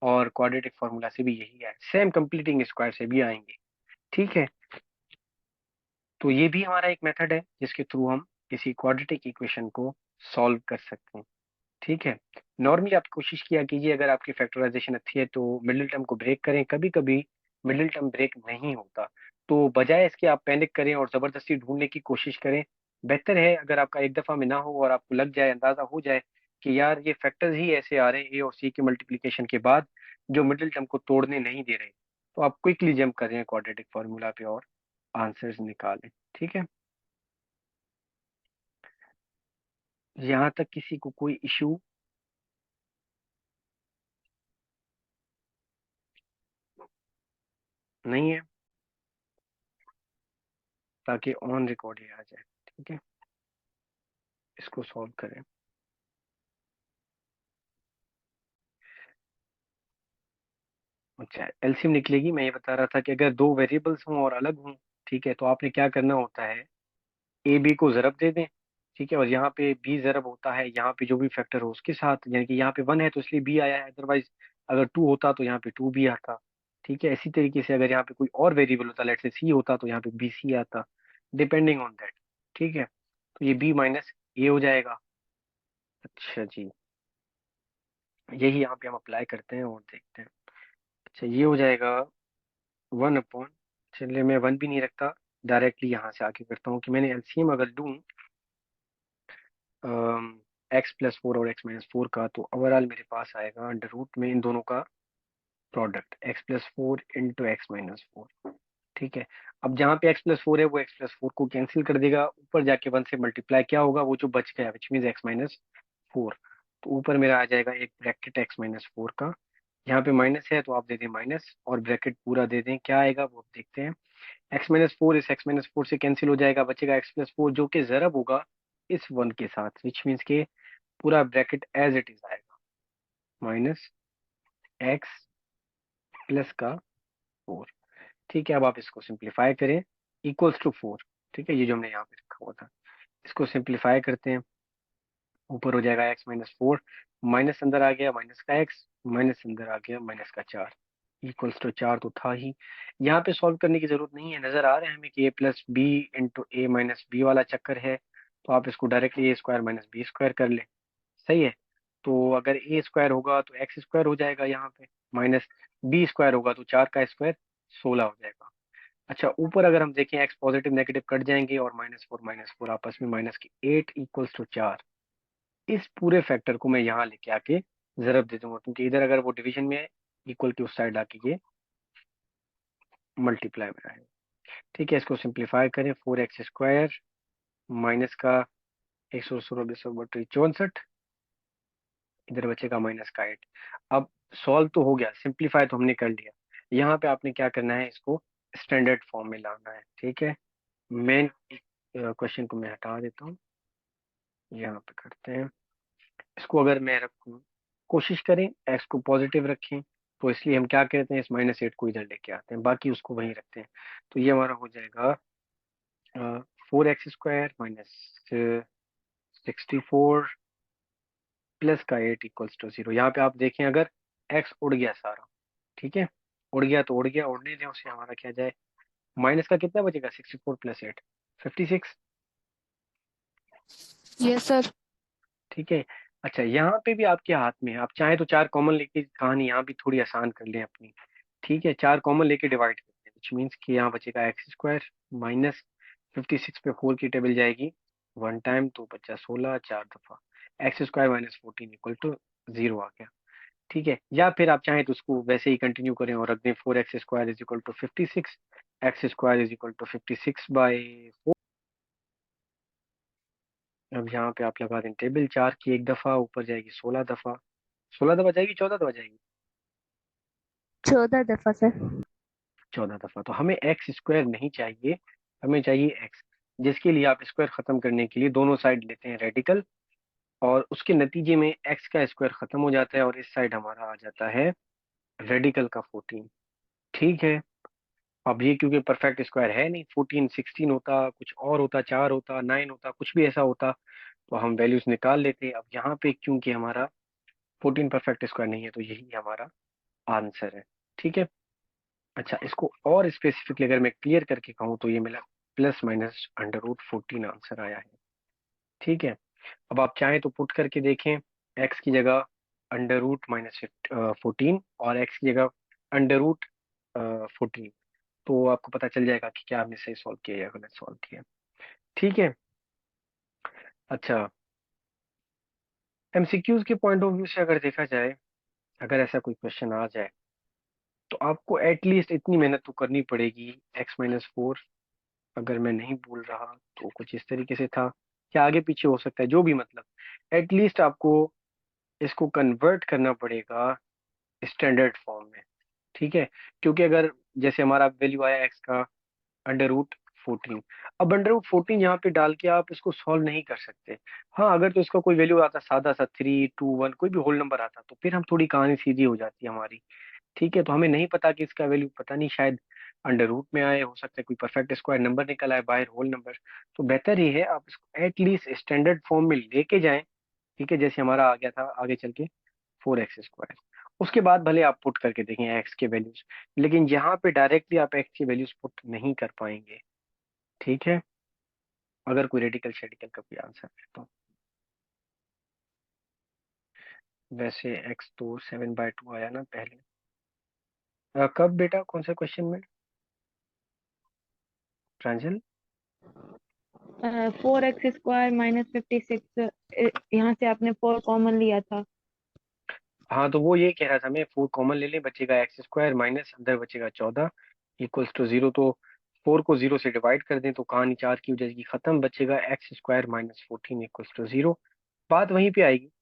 और क्वाड्रेटिक फार्मूला से भी यही है, सेम कंप्लीटिंग स्क्वायर से भी आएंगे। ठीक है, तो ये भी हमारा एक मेथड है जिसके थ्रू हम किसी क्वाड्रेटिक इक्वेशन को सॉल्व कर सकते हैं। ठीक है, नॉर्मली आप कोशिश किया कीजिए, अगर आपकी फैक्टराइजेशन अच्छी है तो मिडिल टर्म को ब्रेक करें, कभी कभी मिडिल टर्म ब्रेक नहीं होता। तो बजाय इसके आप पैनिक करें और जबरदस्ती ढूंढने की कोशिश करें, बेहतर है अगर आपका एक दफा में ना हो और आपको लग जाए, अंदाजा हो जाए कि यार ये फैक्टर्स ही ऐसे आ रहे हैं ए और सी के मल्टीप्लिकेशन के बाद जो मिडिल टर्म को तोड़ने नहीं दे रहे, तो आप क्विकली जंप करें क्वाड्रेटिक फार्मूला पे और आंसर्स निकालें। ठीक है, यहाँ तक किसी को कोई इशू नहीं है? ताकि ऑन रिकॉर्ड ही आ जाए। ठीक है, इसको सॉल्व करें। अच्छा, एलसीएम निकलेगी। मैं ये बता रहा था कि अगर दो वेरिएबल्स हों और अलग हों, ठीक है, तो आपने क्या करना होता है, ए बी को ज़रब दे दें। ठीक है, और यहाँ पे बी ज़रब होता है यहाँ पे जो भी फैक्टर हो उसके साथ, यानी कि यहाँ पे 1 है तो इसलिए बी आया है, अदरवाइज अगर 2 होता तो यहाँ पे 2 भी आता। ठीक है, इसी तरीके से अगर यहाँ पे कोई और वेरिएबल होता, लेट से सी होता, तो यहाँ पे बी सी आता, डिपेंडिंग ऑन दैट। ठीक है, तो ये बी माइनस ए हो जाएगा। अच्छा जी, यही यहाँ पे हम अप्लाई करते हैं और देखते हैं। अच्छा, ये हो जाएगा 1 अपॉन, चलिए मैं 1 भी नहीं रखता, डायरेक्टली यहाँ से आके करता हूँ कि मैंने एलसीएम अगर लूँ x+4 और x-4 का, तो ओवरऑल मेरे पास आएगा अंडर रूट में इन दोनों का प्रोडक्ट x+4 इंटू x-4। ठीक है, अब जहाँ पे x+4 है वो x+4 को कैंसिल कर देगा, ऊपर जाके 1 से मल्टीप्लाई क्या होगा, वो जो बच गया विच मीन x-4, तो ऊपर मेरा आ जाएगा एक ब्रैकेट x-4 का। यहाँ पे माइनस है तो आप दे दें माइनस और ब्रैकेट पूरा दे दें, क्या आएगा वो देखते हैं। x-4 इस x-4 से कैंसिल हो जाएगा, बचेगा x+4 जो कि जरब होगा इस 1 के साथ, विच मीन्स के पूरा ब्रैकेट एज इट इज आएगा, माइनस एक्स प्लस का 4। ठीक है, अब आप इसको सिंप्लीफाई करें, इक्वल्स टू 4। ठीक है, ये जो हमने यहाँ पे रखा हुआ था, इसको सिंप्लीफाई करते हैं, ऊपर हो जाएगा x-4, माइनस अंदर आ गया माइनस का x, माइनस अंदर आ गया माइनस का 4, इक्वल्स टू 4 तो था ही। यहाँ पे सॉल्व करने की जरूरत नहीं है, नजर आ रहा है हमें कि a+b into a minus B वाला चक्कर है, तो आप इसको directly a square minus b square कर ले। सही है, तो अगर ए स्क्वायर होगा तो एक्स स्क्वायर हो जाएगा यहाँ पे, माइनस बी स्क्वायर होगा तो 4 का स्क्वायर 16 हो जाएगा। अच्छा, ऊपर अगर हम देखें एक्स पॉजिटिव नेगेटिव कट जाएंगे और माइनस फोर आपस में माइनस की 8 इक्वल्स टू 4। इस पूरे फैक्टर को मैं यहाँ लेके आके जरब दे दूंगा, क्योंकि इधर अगर वो डिवीजन में है, इक्वल की उस साइड आके ये मल्टीप्लाई में आएगा। ठीक है, इसको सिंप्लीफाई करें, 4x स्क्वायर माइनस का 116 इधर बचेगा माइनस का 8। अब सॉल्व तो हो गया, सिंप्लीफाई तो हमने कर लिया, यहाँ पे आपने क्या करना है, इसको स्टैंडर्ड फॉर्म में लाना है। ठीक है, मेन क्वेश्चन को मैं हटा देता हूँ, यहाँ पे करते हैं। इसको अगर मैं रखूँ, कोशिश करें एक्स को पॉजिटिव रखें, तो इसलिए हम क्या करते हैं, इस -8 को इधर लेके आते हैं, बाकी उसको वहीं रखते हैं। तो ये हमारा हो जाएगा 4x स्क्वायर माइनस 64 प्लस का 8 इक्वल्स टू 0। यहाँ पे आप देखें अगर एक्स उड़ गया सारा, ठीक है, उड़ गया तो उड़ गया, उड़ने दें उसे, हमारा क्या जाए, माइनस का कितना बचेगा, 64 + 8 56। Yes sir. ठीक है, अच्छा यहाँ पे भी आपके हाथ में है, आप चाहें तो 4 कॉमन लेके कहानी यहाँ भी थोड़ी आसान कर लें अपनी। ठीक है, 4 कॉमन लेके डिवाइड करते हैं, विच मीन्स कि यहाँ बचेगा एक्स स्क्वायर माइनस 56 पे 4 की टेबल जाएगी 1 टाइम, तो बचा 16 4 दफा, x square minus 14 equal to 0 आ गया। ठीक है, या फिर आप चाहें तो उसको वैसे ही कंटिन्यू करें और रख दें 4x square is equal to 56, x square is equal to 56/4। अब यहाँ पे आप लगा दें टेबल, 4 की एक दफा ऊपर जाएगी 16 दफा, 16 दफा जाएगी 14 दफा जाएगी, 14 दफा सर। 14 दफा। तो हमें एक्स स्क्वायर नहीं चाहिए, हमें चाहिए एक्स, जिसके लिए आप स्क्वायर खत्म करने के लिए दोनों साइड लेते हैं रेडिकल, और उसके नतीजे में एक्स का स्क्वायर खत्म हो जाता है और इस साइड हमारा आ जाता है रेडिकल का 14। ठीक है, अब ये क्योंकि परफेक्ट स्क्वायर है नहीं, 14 16 होता, कुछ और होता, 4 होता, 9 होता, कुछ भी ऐसा होता, तो हम वैल्यूज निकाल लेते। अब यहाँ पे क्योंकि हमारा 14 परफेक्ट स्क्वायर नहीं है, तो यही हमारा आंसर है। ठीक है, अच्छा इसको और स्पेसिफिकली अगर मैं क्लियर करके कहूँ तो ये मिला +/√14 आंसर आया है। ठीक है, अब आप चाहें तो पुट करके देखें, एक्स की जगह √14 और एक्स की जगह √, 14। तो आपको पता चल जाएगा कि क्या आपने सही सॉल्व किया या गलत सॉल्व किया। ठीक है। अच्छा, एमसीक्यूज के पॉइंट ऑफ व्यू से अगर देखा जाए, अगर ऐसा कोई क्वेश्चन आ जाए तो आपको एटलीस्ट इतनी मेहनत तो करनी पड़ेगी। x-4, अगर मैं नहीं भूल रहा तो कुछ इस तरीके से था, क्या आगे पीछे हो सकता है जो भी, मतलब एटलीस्ट आपको इसको कन्वर्ट करना पड़ेगा स्टैंडर्ड फॉर्म में। ठीक है। क्योंकि अगर जैसे हमारा वैल्यू आया एक्स का √14, अब √14 यहाँ पे डाल के आप इसको सॉल्व नहीं कर सकते। हाँ, अगर तो इसका कोई वैल्यू आता सादा सा 3, 2, 1, कोई भी होल नंबर आता तो फिर हम थोड़ी कहानी सीधी हो जाती है हमारी। ठीक है। तो हमें नहीं पता कि इसका वैल्यू, पता नहीं, शायद अंडर रूट में आए, हो सकता है कोई परफेक्ट स्क्वायर नंबर निकल आए बाहर, होल नंबर। तो बेहतर ही है आप इसको एटलीस्ट स्टैंडर्ड फॉर्म में लेके जाएं। ठीक है, जैसे हमारा आ गया था आगे चल के 4x²। उसके बाद भले आप पुट करके देखें एक्स के वैल्यूज, लेकिन यहाँ पे डायरेक्टली आप एक्स की वैल्यूज पुट नहीं कर पाएंगे। ठीक है, अगर कोई रेडिकल शेडिकल का कोई आंसर है तो। वैसे एक्स तो 7/2 आया ना पहले। कब बेटा, कौन सा क्वेश्चन में प्रांजल? 4x² -56, यहाँ से आपने 4 कॉमन लिया था। हाँ, तो वो ये कह रहा था मैं, 4 कॉमन ले लें, बचेगा x² माइनस अंदर बचेगा 14 इक्वल्स टू 0। तो 4 को 0 से डिवाइड कर दें तो कहानी 4 की हो जाएगी खत्म, बचेगा x² -14 इक्वल्स टू 0। बात वहीं पे आएगी,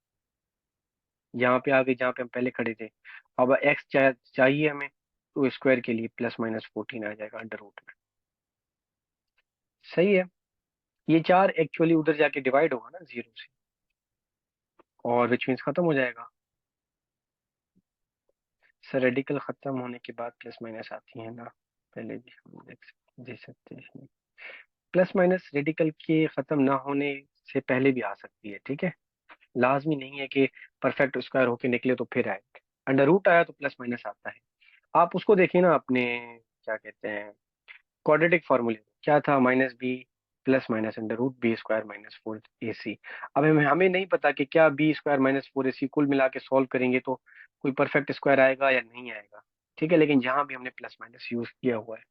यहाँ पे आ गई जहाँ पे हम पहले खड़े थे। अब चाहिए हमें, तो स्क्वायर के लिए +-14 आ जाएगा अंडर रूट में। सही है। ये 4 एक्चुअली उधर जाके डिवाइड होगा ना 0 से, और विच मीन्स खत्म हो जाएगा। सर रेडिकल खत्म होने के बाद प्लस माइनस आती है ना, पहले भी हम दे सकते हैं। प्लस माइनस रेडिकल के खत्म ना होने से पहले भी आ सकती है। ठीक है, लाजमी नहीं है कि परफेक्ट स्क्वायर होके निकले तो फिर आए। अंडर रूट आया तो प्लस माइनस आता है। आप उसको देखिए ना अपने, क्या कहते हैं, क्वाड्रेटिक फॉर्मूले क्या था, -b plus minus √b² - 4ac। अब हमें हमें नहीं पता कि क्या b² - 4ac कुल मिला के सॉल्व करेंगे तो कोई परफेक्ट स्क्वायर आएगा या नहीं आएगा। ठीक है, लेकिन यहाँ भी हमने प्लस माइनस यूज किया हुआ है।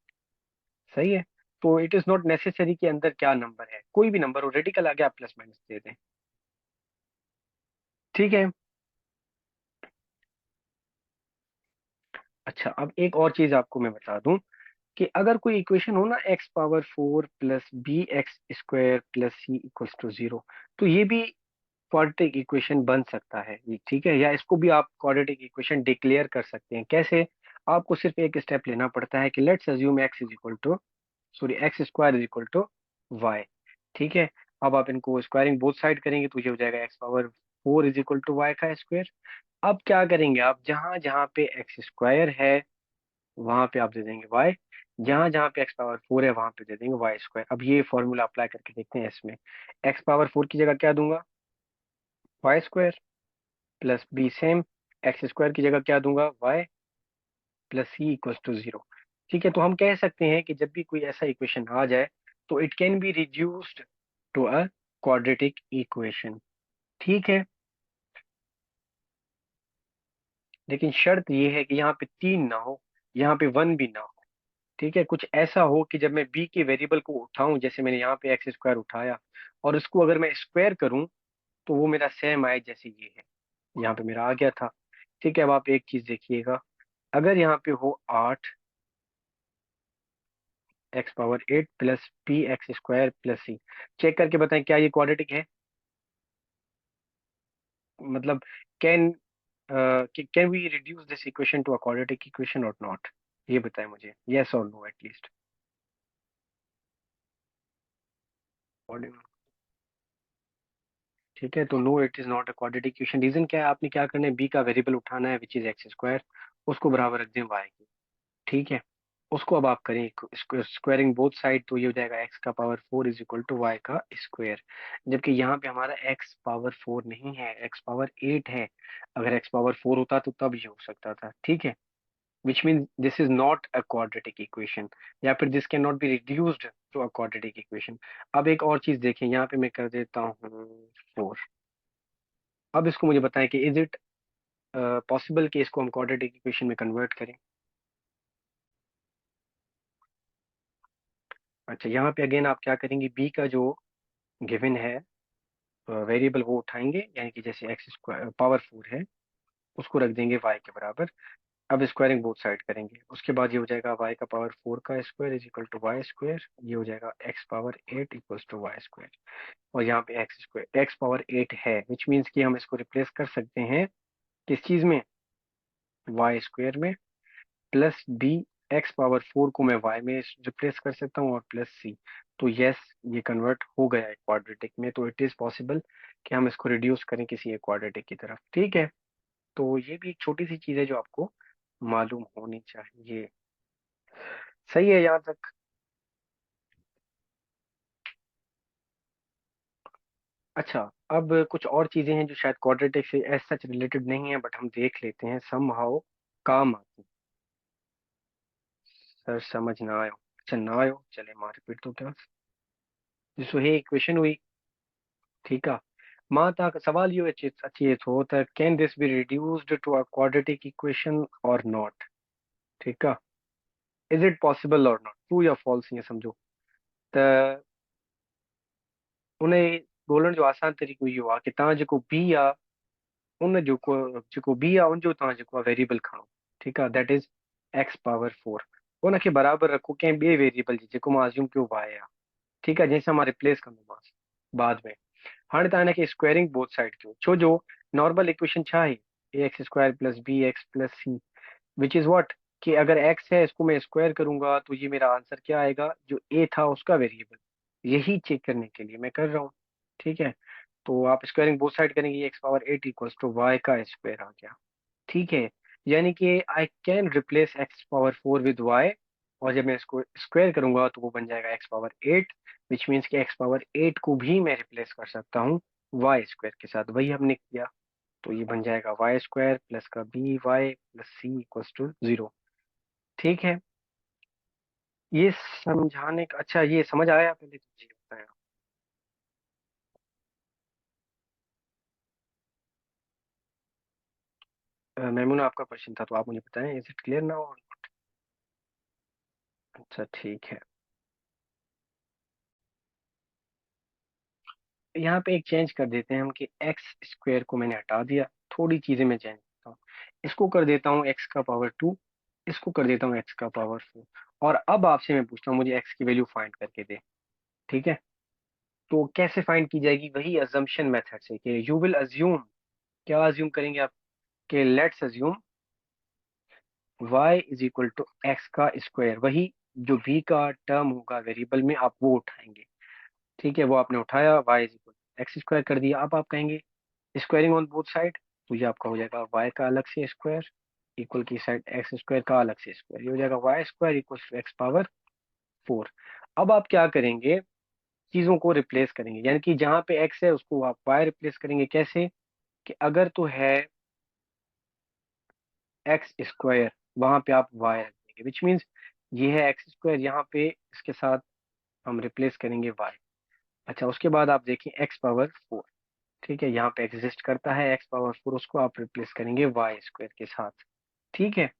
सही है। तो इट इज नॉट नेसेसरी कि अंदर क्या नंबर है, कोई भी नंबर हो, रेडिकल आ गया आप प्लस माइनस दे दें। ठीक है। अच्छा, अब एक और चीज आपको मैं बता दूं कि अगर कोई इक्वेशन हो ना x⁴ प्लस bx² + c = 0, तो ये भी क्वाड्रेटिक इक्वेशन बन सकता है। ठीक है, या इसको भी आप क्वाड्रेटिक इक्वेशन डिक्लेयर कर सकते हैं। कैसे? आपको सिर्फ एक स्टेप लेना पड़ता है कि लेट्स अज्यूम x=y। ठीक है, अब आप इनको स्क्वायरिंग बोथ साइड करेंगे तो ये हो जाएगा x⁴ y²। अब क्या करेंगे आप, जहां जहां पे x² है वहां पे आप दे देंगे y, जहां जहां पे x⁴ है वहां पे दे देंगे y²। अब ये फॉर्मूला अप्लाई करके देखते हैं इसमें। x⁴ की जगह क्या दूंगा, y² plus B same, x² की जगह क्या दूंगा, y प्लस c = 0। ठीक है, तो हम कह सकते हैं कि जब भी कोई ऐसा इक्वेशन आ जाए तो it can be reduced to a quadratic equation. ठीक है, लेकिन शर्त ये है कि यहाँ पे 3 ना हो, यहाँ पे 1 भी ना हो। ठीक है, कुछ ऐसा हो कि जब मैं बी के वेरिएबल को उठाऊं, जैसे मैंने यहाँ पे x² उठाया और इसको अगर मैं स्क्वायर करूं तो वो मेरा सेम आए जैसे ये है, यहाँ पे मेरा आ गया था। ठीक है, अब आप एक चीज देखिएगा, अगर यहाँ पे हो 8x⁴ plus bx² + c, check करके बताएं क्या ये क्वाड्रेटिक है? मतलब can can we reduce this equation to a quadratic equation और नॉट? ये बताएं मुझे, यस और नो एटलीस्ट। ठीक है, तो no it is not a quadratic equation. Reason क्या है, आपने क्या करना है, बी का वेरिएबल उठाना है विच इज x², उसको बराबर रख दें y की। ठीक है, उसको अब आप करें स्क्वायरिंग बोथ साइड, तो ये हो जाएगा x⁴ = y²। जबकि यहाँ पे हमारा x⁴ नहीं है, x⁴ 8 है। अगर x⁴ होता तो तब ये हो सकता था। ठीक है, which mean this is not a quadratic equation, या फिर this can not be reduced to a quadratic equation. अब एक और चीज देखें, यहाँ पे मैं कर देता हूँ 4। अब इसको मुझे बताएं कि इज इट पॉसिबल कि इसको हम क्वाड्रेटिक इक्वेशन में कन्वर्ट करें? अच्छा, यहाँ पे अगेन आप क्या करेंगे, बी का जो गिवन है वेरिएबल वो उठाएंगे, यानी कि जैसे एक्स स्क्वायर पावर 4 है उसको रख देंगे वाई के बराबर। अब स्क्वायरिंग बोथ साइड करेंगे, उसके बाद ये हो जाएगा वाई का पावर 4 का square is equal to y square, ये हो जाएगा x power 8 equals to y square. और यहाँ पे एक्स स्क्वायर एक्स पावर 8 है, विच मीन्स कि हम इसको रिप्लेस कर सकते हैं किस चीज में, वाई स्क्वायर में, प्लस बी एक्स पावर 4 को मैं वाई में रिप्लेस कर सकता हूँ, और प्लस सी। तो यस, ये कन्वर्ट हो गया है क्वाड्रेटिक में, तो इट इज पॉसिबल कि हम इसको रिड्यूस करें किसी एक क्वाड्रेटिक की तरफ। ठीक है, तो ये भी एक छोटी सी चीज है जो आपको मालूम होनी चाहिए। सही है यहाँ तक? अच्छा, अब कुछ और चीजें हैं जो शायद क्वाड्रेटिक से एज सच रिलेटेड नहीं है, बट हम देख लेते हैं, समहाउ काम आती। सर समझ ना आयो, अच्छा ना आयो, चले मार रिपीट तो क्या, जिसो हे इक्वेशन हुई, ठीक है। मां तक सवाल यो अचे थो त can this be reduced to a quadratic equation और नॉट, ठीक है, इज इट पॉसिबल और नॉट, ट्रू या फॉल्स, ये समझो। त उन्हें ॻोल्हण जो आसान तरीक़ो इहो आहे कि तव्हां जेको बी आहे, उन जेको बी आहे उनजो तव्हां जेको आहे वेरिएबल खणो, ठीकु आहे, दैट इज़ एक्स पावर 4। उनखे बराबरि रखो कंहिं ॿिए वेरिएबल जी जेको मां अज्यूम कयो वाए आहे, ठीकु आहे, जंहिंसां मां रिप्लेस कंदोमांसि बाद में। हाणे तव्हां हिनखे स्क्वायरिंग बोथ साइड कयो, छो जो नॉर्मल इक्वेशन छा आहे, a x square plus b x plus c, which is what, कि अगर एक्स है इसको मैं स्क्वायर करूंगा तो ये मेरा आंसर क्या आएगा, जो ए था उसका वेरिएबल। यही चेक करने के लिए मैं कर रहा हूँ, ठीक है। तो आप स्क्वायरिंग बोथ साइड करेंगे, x power 8 equals to y का स्क्वायर आ गया, ठीक है। यानी कि I can replace x power 4 with y, और जब मैं इसको स्क्वायर करूंगा तो वो बन जाएगा एक्स पावर 8, विच मीन्स कि एक्स पावर 8 को भी मैं रिप्लेस कर सकता हूँ वाई स्क्वायर के साथ, वही हमने किया। तो ये बन जाएगा वाई स्क्वायर प्लस का b y plus c equals to 0, ठीक है। ये समझाने का, अच्छा ये समझ आया, पहले तो जी बताया। मैमूना आपका क्वेश्चन था तो आप मुझे बताएं, इज इट क्लियर नाउ? अच्छा ठीक है। यहाँ पे एक चेंज कर देते हैं हम कि एक्स स्क्वायर को मैंने हटा दिया, थोड़ी चीजें मैं चेंज करता हूँ, इसको कर देता हूँ एक्स का पावर 2, इसको कर देता हूँ एक्स का पावर 4, और अब आपसे मैं पूछता हूँ मुझे एक्स की वैल्यू फाइंड करके दे, ठीक है। तो कैसे फाइंड की जाएगी, वही अजम्पशन मेथड से, कि यू विल अज्यूम, क्या अज्यूम करेंगे आप, कि let's assume y is equal to x का स्क्वायर, वही जो v का टर्म होगा वेरिएबल में आप वो उठाएंगे, ठीक है। वो आपने उठाया, y is equal x square कर दिया, अब आप कहेंगे स्क्वायरिंग ऑन बोथ साइड, तो ये आपका हो जाएगा y का अलग से स्क्वायर इक्वल की साइड एक्स स्क्वायर का अलग से स्क्वायर, ये हो जाएगा y square equal to x power 4। अब आप क्या करेंगे, चीजों को रिप्लेस करेंगे, यानी कि जहां पे x है उसको आप y रिप्लेस करेंगे, कैसे, कि अगर तो है एक्स स्क्वायर, वहां पे आप y रख देंगे, विच मीन्स ये है एक्स स्क्वायर, यहाँ पे इसके साथ हम रिप्लेस करेंगे y। अच्छा, उसके बाद आप देखें एक्स पावर 4, ठीक है, यहाँ पे एग्जिस्ट करता है एक्स पावर 4, उसको आप रिप्लेस करेंगे वाई स्क्वायर के साथ, ठीक है।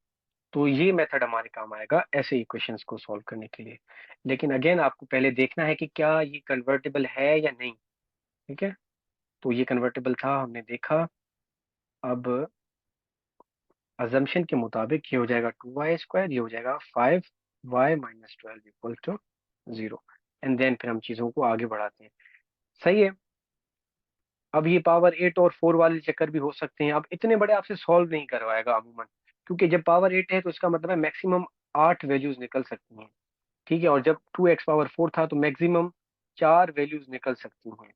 तो ये मेथड हमारे काम आएगा ऐसे इक्वेशंस को सॉल्व करने के लिए। लेकिन अगेन आपको पहले देखना है कि क्या ये कन्वर्टेबल है या नहीं, ठीक है। तो ये कन्वर्टेबल था, हमने देखा। अब अजम्पशन के मुताबिक ये हो जाएगा 2y स्क्वायर, ये हो जाएगा 5y-12 equal to 0, and then फिर हम चीज़ों को आगे बढ़ाते हैं। सही है। अब ये पावर 8 और 4 वाले चक्कर भी हो सकते हैं, अब इतने बड़े आपसे सॉल्व नहीं करवाएगा अमूमन, क्योंकि जब पावर 8 है तो इसका मतलब है मैक्सिमम 8 वैल्यूज निकल सकती हैं, ठीक है। और जब 2x पावर 4 था तो मैक्सिमम 4 वैल्यूज निकल सकती हैं,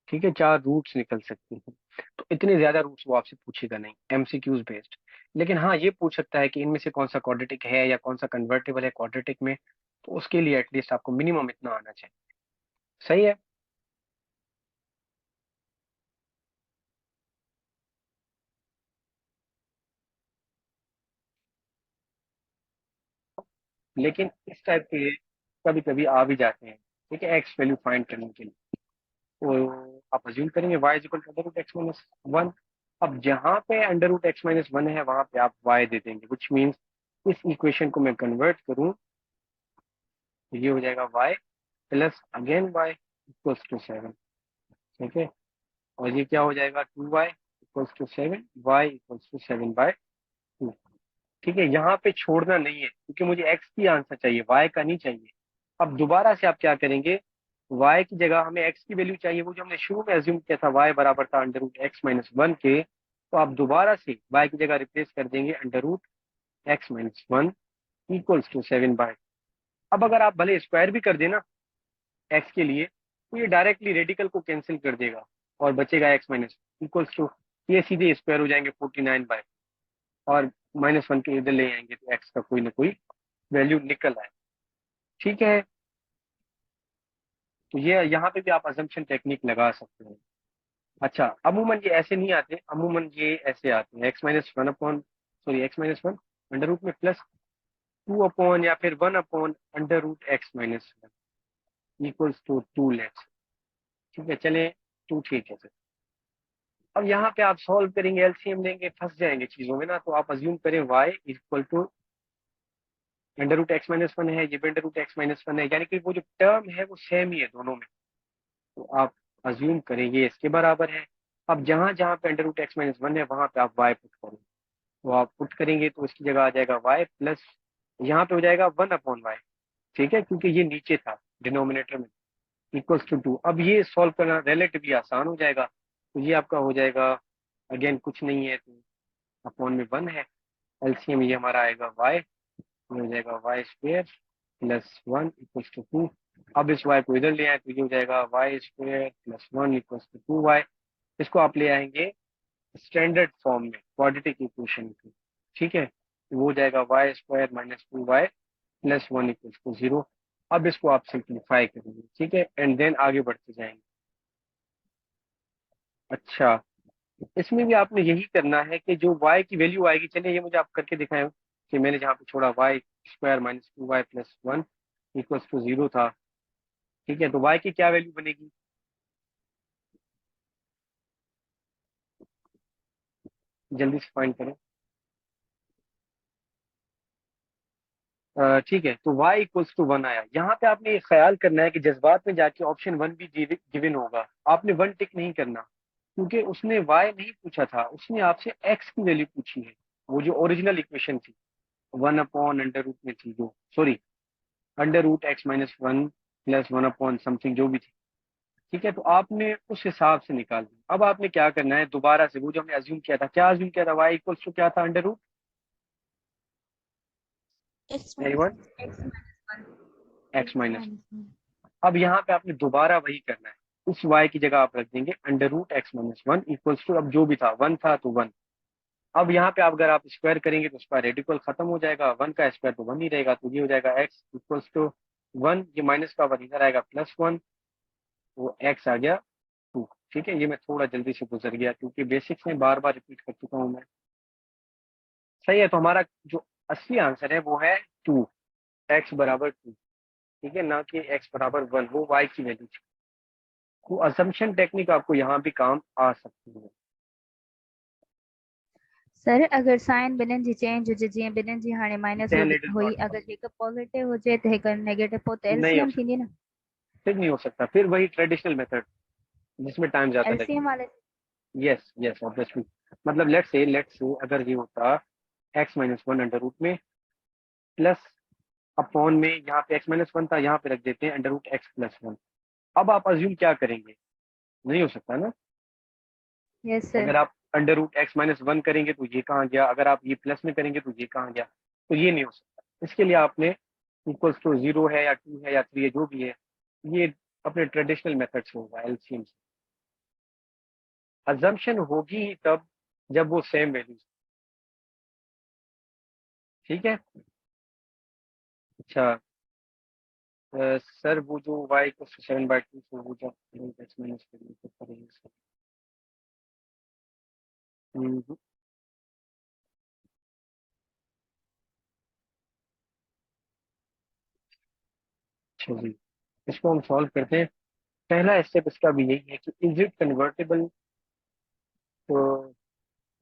ठीक है, 4 रूट्स निकल सकती हैं। तो इतने ज्यादा रूट्स वो आपसे पूछेगा नहीं, एमसीक्यूज बेस्ड। लेकिन हाँ, ये पूछ सकता है कि इनमें से कौन सा क्वाड्रेटिक है या कौन सा कन्वर्टेबल है क्वाड्रेटिक में, तो उसके लिए एटलीस्ट आपको मिनिमम इतना आना चाहिए। सही है। लेकिन इस टाइप के कभी कभी आ भी जाते हैं, ठीक है, एक्स वैल्यू फाइंड करने के लिए। तो आप अज्यूम करेंगे y is equal to under root x minus 1। अब जहां पे अंडर रूट एक्स माइनस 1 है वहां पे आप y दे देंगे, विच मीन्स इस इक्वेशन को मैं कन्वर्ट करूं तो ये हो जाएगा y plus again y equals to 7। ठीक है, और ये क्या हो जाएगा 2y equals to 7, y equals to 7/2। ठीक है, यहाँ पे छोड़ना नहीं है क्योंकि मुझे x की आंसर चाहिए, y का नहीं चाहिए। अब दोबारा से आप क्या करेंगे, y की जगह हमें x की वैल्यू चाहिए, वो जो हमने शुरू में एज्यूम किया था y बराबर था √x-1 के, तो आप दोबारा से y की जगह रिप्लेस कर देंगे √x-1 इक्वल्स टू 7/2। अब अगर आप भले स्क्वायर भी कर देना x के लिए, तो ये डायरेक्टली रेडिकल को कैंसिल कर देगा और बचेगा x- इक्वल्स टू, ये सीधे स्क्वायर हो जाएंगे 49/, और -1 के इधर ले आएंगे तो x का कोई ना कोई वैल्यू निकल आए। ठीक है, तो ये यहाँ पे भी आप अजम्पशन टेक्निक लगा सकते हैं। अच्छा, अमूमन ये ऐसे नहीं आते, अमूमन ये ऐसे आते हैं x-1 में +2 या फिर 1/√x-1 इक्वल्स टू 2 लेट्स। ठीक है, चले 2 ठीक है सर। अब यहाँ पे आप सॉल्व करेंगे, एलसीएम लेंगे, फंस जाएंगे चीजों में ना, तो आप अज्यूम करें y इक्वल टू √x-1 है, ये भी √x-1 है, यानी कि वो जो टर्म है वो सेम ही है दोनों में, तो आप अज्यूम करें ये इसके बराबर है। अब जहां जहां पे √x-1 है वहां पे आप y पुट करें, तो आप पुट करेंगे तो इसकी जगह आ जाएगा y प्लस, यहाँ पे हो जाएगा 1/y। ठीक है, क्योंकि ये नीचे था डिनोमिनेटर में, इक्वल्स टू 2। अब ये सॉल्व करना रिलेटिवली आसान हो जाएगा, तो ये आपका हो जाएगा, अगेन कुछ नहीं है तो अपॉन में 1 है, एलसीएम ये हमारा आएगा y, ये हो जाएगा y² +1 इक्वल्स टू 2। अब इस y को इधर ले आए तो ये हो जाएगा y² +1 इक्वल्स टू 2y। इसको आप ले आएंगे स्टैंडर्ड फॉर्म में क्वाड्रेटिक इक्वेशन की। ठीक है, तो वो हो जाएगा y² -2y +1 इक्वल्स टू 0। अब इसको आप सिंप्लीफाई करेंगे, ठीक है, एंड देन आगे बढ़ते जाएंगे। अच्छा, इसमें भी आपने यही करना है कि जो y की वैल्यू आएगी, चलिए ये मुझे आप करके दिखाएं कि मैंने जहाँ पे छोड़ा y² -2y +1 इक्वल्स टू 0 था। ठीक है, तो y की क्या वैल्यू बनेगी, जल्दी से फाइंड करें। ठीक है, तो y इक्वल्स टू 1 आया। यहाँ पे आपने ये ख्याल करना है कि जज्बात में जाके ऑप्शन 1 भी गिवन होगा, आपने 1 टिक नहीं करना, क्योंकि उसने y नहीं पूछा था, उसने आपसे x की वैल्यू पूछी है। वो जो ओरिजिनल इक्वेशन थी 1/√, में थी जो, सॉरी, √x-1 +1 समथिंग जो भी थी। ठीक है, तो आपने उस हिसाब से निकाल दिया। अब आपने क्या करना है, दोबारा से वो जो हमने अज्यूम किया था, क्या अज्यूम किया था, y इक्वल्स टू क्या था, under root x minus anyone, x x minus. Minus one. अब यहाँ पे आपने दोबारा वही करना है, उस y की जगह आप रख देंगे √x-1 इक्वल्स टू, अब जो भी था 1 था तो 1। अब यहाँ पे आप अगर आप स्क्वायर करेंगे तो उसका रेडिकल खत्म हो जाएगा, 1 का स्क्वायर तो 1 ही रहेगा, तो ये हो जाएगा x इक्वल्स टू 1, ये माइनस का 1 इधर आएगा +1, वो x आ गया 2। ठीक है, ये मैं थोड़ा जल्दी से गुजर गया क्योंकि बेसिक्स में बार बार रिपीट कर चुका हूँ मैं। सही है, तो हमारा जो असली आंसर है वो है 2, x बराबर 2। ठीक है, ना कि x बराबर 1, वो y की वैल्यू थी। तो असम्पशन टेक्निक आपको यहाँ भी काम आ सकती है। सर अगर साइन बिलन जी चेंज हो जाए, बिलन जी हाणे माइनस then it is हुई, not अगर possible। एक पॉजिटिव हो जाए तो एक नेगेटिव हो तो नहीं हो एलसीएम सकता, थींदी ना, फिर नहीं हो सकता, फिर वही ट्रेडिशनल मेथड जिसमें टाइम ज्यादा एलसीएम लगेगा। वाले। यस यस ऑब्वियसली, मतलब लेट्स से अगर ये होता x-1 अंडर रूट में प्लस अपॉन में, यहाँ पे x-1 था, यहाँ पे रख देते हैं √x+1। अब आप अज्यूम क्या करेंगे, नहीं हो सकता ना, यस सर। अगर आप √x-1 करेंगे तो ये कहाँ गया, अगर आप ये प्लस में करेंगे तो ये कहाँ गया, तो ये नहीं हो सकता। इसके लिए आपने इक्वल्स टू 0 है या 2 है या 3 है जो भी है, ये अपने ट्रेडिशनल मेथड से होगा, एलसीएम से। अजम्पशन होगी ही तब जब वो सेम वैल्यूज। ठीक है, अच्छा, सर वो जो y को 7/2 से वो जब x माइनस करेंगे तो करेंगे सर। हम्म, अच्छा जी, इसको हम सॉल्व करते हैं। पहला स्टेप इसका भी यही है कि इज इट कन्वर्टेबल तो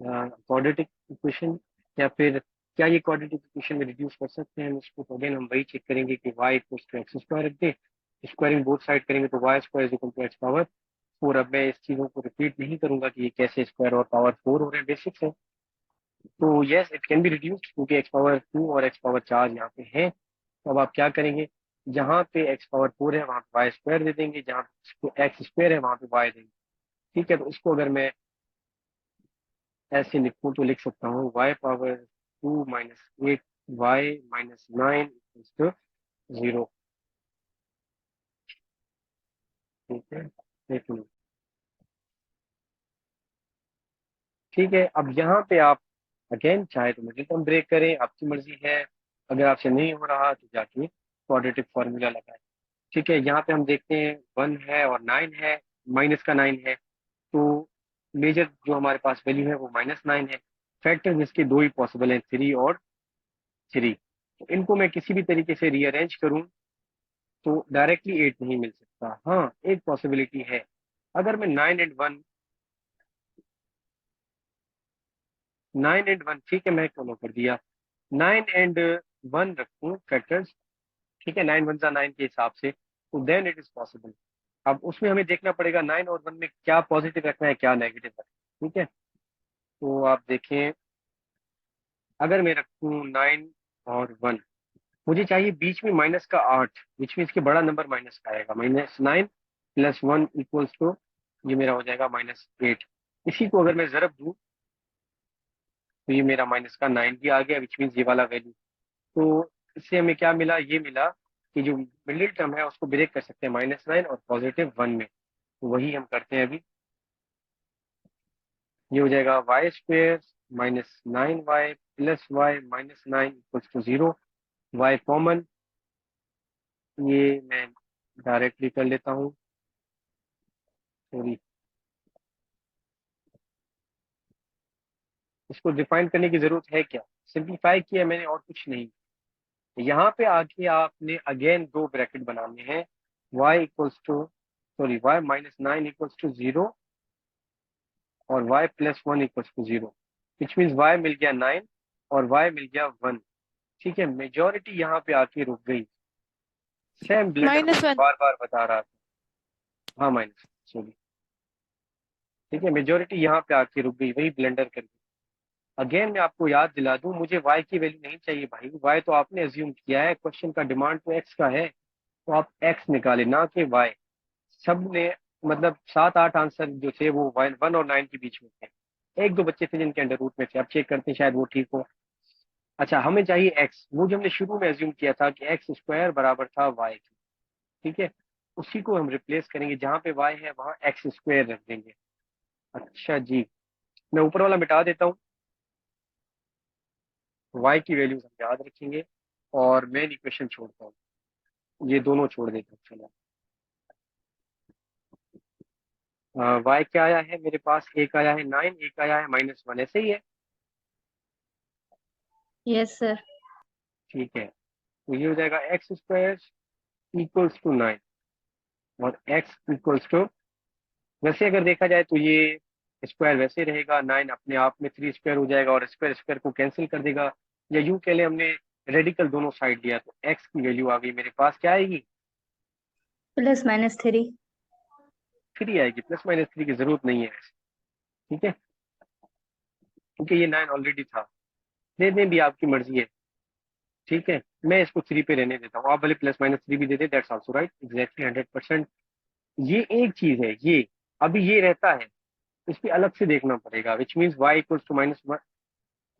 क्वाड्रेटिक इक्वेशन, या फिर क्या ये क्वाड्रेटिक इक्वेशन में रिड्यूस कर सकते हैं हम इसको, तो अगेन हम वही चेक करेंगे कि y इक्वल्स टू x² रख दें, स्क्वायरिंग बोथ साइड करेंगे तो y square is equal to x power 4। अब मैं इस चीज़ों को रिपीट नहीं करूंगा कि ये कैसे स्क्वायर और पावर 4 हो रहे हैं, बेसिक्स है। तो yes it can be reduced क्योंकि एक्स पावर 2 और एक्स पावर 4 यहाँ पे है। तो अब आप क्या करेंगे, जहाँ पे एक्स पावर 4 है वहाँ पे वाई स्क्वायर दे देंगे, जहाँ पे एक्स स्क्वायर है वहाँ पे वाई देंगे। ठीक है, तो इसको अगर मैं ऐसे लिखूं तो लिख सकता हूँ y power 2 minus 8 y minus 9 to 0। ठीक है, एक मिनट। ठीक है, अब यहाँ पे आप अगेन चाहे तो मिडिल ब्रेक करें, आपकी मर्जी है। अगर आपसे नहीं हो रहा तो जाके क्वाड्रेटिक फॉर्मूला लगाएं। ठीक है, यहाँ पे हम देखते हैं 1 है और 9 है, माइनस का 9 है। तो मेजर जो हमारे पास वैल्यू है वो -9 है। फैक्टर जिसके दो ही पॉसिबल हैं, 3 और 3। तो इनको मैं किसी भी तरीके से रीअरेंज करूं तो डायरेक्टली 8 नहीं मिल सकता। हाँ, एक पॉसिबिलिटी है, अगर मैं 9 एंड 1 ठीक है मैं फॉलो कर दिया, 9 एंड 1 रखूं फैक्टर्स। ठीक है, 9 1 9 के हिसाब से, तो देन इट इज पॉसिबल। अब उसमें हमें देखना पड़ेगा 9 और 1 में क्या पॉजिटिव रखना है क्या नेगेटिव रखना है। ठीक है, तो आप देखें, अगर मैं रखूं 9 और 1, मुझे चाहिए बीच में -8, विच मीन्स कि बड़ा नंबर माइनस का आएगा। -9 + 1 इक्वल्स टू, ये मेरा हो जाएगा -8। इसी को अगर मैं जरब दूं तो ये मेरा -9 भी आ गया, विच मीन्स ये वाला वैल्यू। तो इससे हमें क्या मिला, ये मिला कि जो मिडिल टर्म है उसको ब्रेक कर सकते हैं -9 और +1 में। तो वही हम करते हैं अभी। ये हो जाएगा y square -9y + y -9 equals to 0। Y common, ये मैं डायरेक्टली कर लेता हूँ, सॉरी, इसको डिफाइन करने की जरूरत है क्या, सिंप्लीफाई किया मैंने और कुछ नहीं। यहाँ पे आके आपने अगेन दो ब्रैकेट बनाने हैं, y equals to, sorry, y -9 equals to 0 और y +1 equals to 0, which means y मिल गया 9 और y मिल गया 1। ठीक है, मेजोरिटी यहाँ पे आके रुक गई। सैम ब्लेंडर मुझे -1। बार बार बता रहा था, हाँ माइनस, सॉरी। ठीक है, मेजोरिटी यहाँ पे आके रुक गई, वही ब्लेंडर कर गई। अगेन मैं आपको याद दिला दूं, मुझे y की वैल्यू नहीं चाहिए भाई, y तो आपने अज्यूम किया है, क्वेश्चन का डिमांड तो x का है, तो आप x निकाले ना कि y। सब ने मतलब 7 8 आंसर जो थे वो 1 और 9 के बीच में थे, एक दो बच्चे थे जिनके अंडर रूट में थे। अब चेक करते हैं शायद वो ठीक हो। अच्छा, हमें चाहिए x, वो जो हमने शुरू में अज्यूम किया था कि एक्स स्क्वायर बराबर था y की। ठीक है, उसी को हम रिप्लेस करेंगे, जहां पे y है वहां एक्स स्क्वायर रख देंगे। अच्छा जी, मैं ऊपर वाला मिटा देता हूँ, y की वैल्यूज हम याद रखेंगे और मेन इक्वेशन छोड़ता हूँ, ये दोनों छोड़ देता हूँ। चलो, y क्या आया है मेरे पास, एक आया है 9, एक आया है -1, ऐसे ही है। Yes sir. ठीक है, तो ये हो जाएगा एक्स स्क्वायर इक्वल्स टू 9 और x इक्वल्स टू, वैसे अगर देखा जाए तो ये स्क्वायर वैसे रहेगा, 9 अपने आप में 3 स्क्वायर हो जाएगा और स्क्वायर स्क्वायर को कैंसिल कर देगा। या यूं कह लें, हमने रेडिकल दोनों साइड लिया तो x की वैल्यू आ गई मेरे पास, क्या आएगी, +-3। 3 आएगी। +-3 की जरूरत नहीं है वैसे। ठीक है, क्योंकि ये 9 ऑलरेडी था, दे दें भी आपकी मर्जी है। ठीक है, मैं इसको 3 पे रहने देता हूँ, आप भले +-3 भी दे दें, दैट्स आल्सो राइट, एग्जैक्टली 100%। ये एक चीज है, ये अभी ये रहता है, इस पे अलग से देखना पड़ेगा, which means y equals to -1,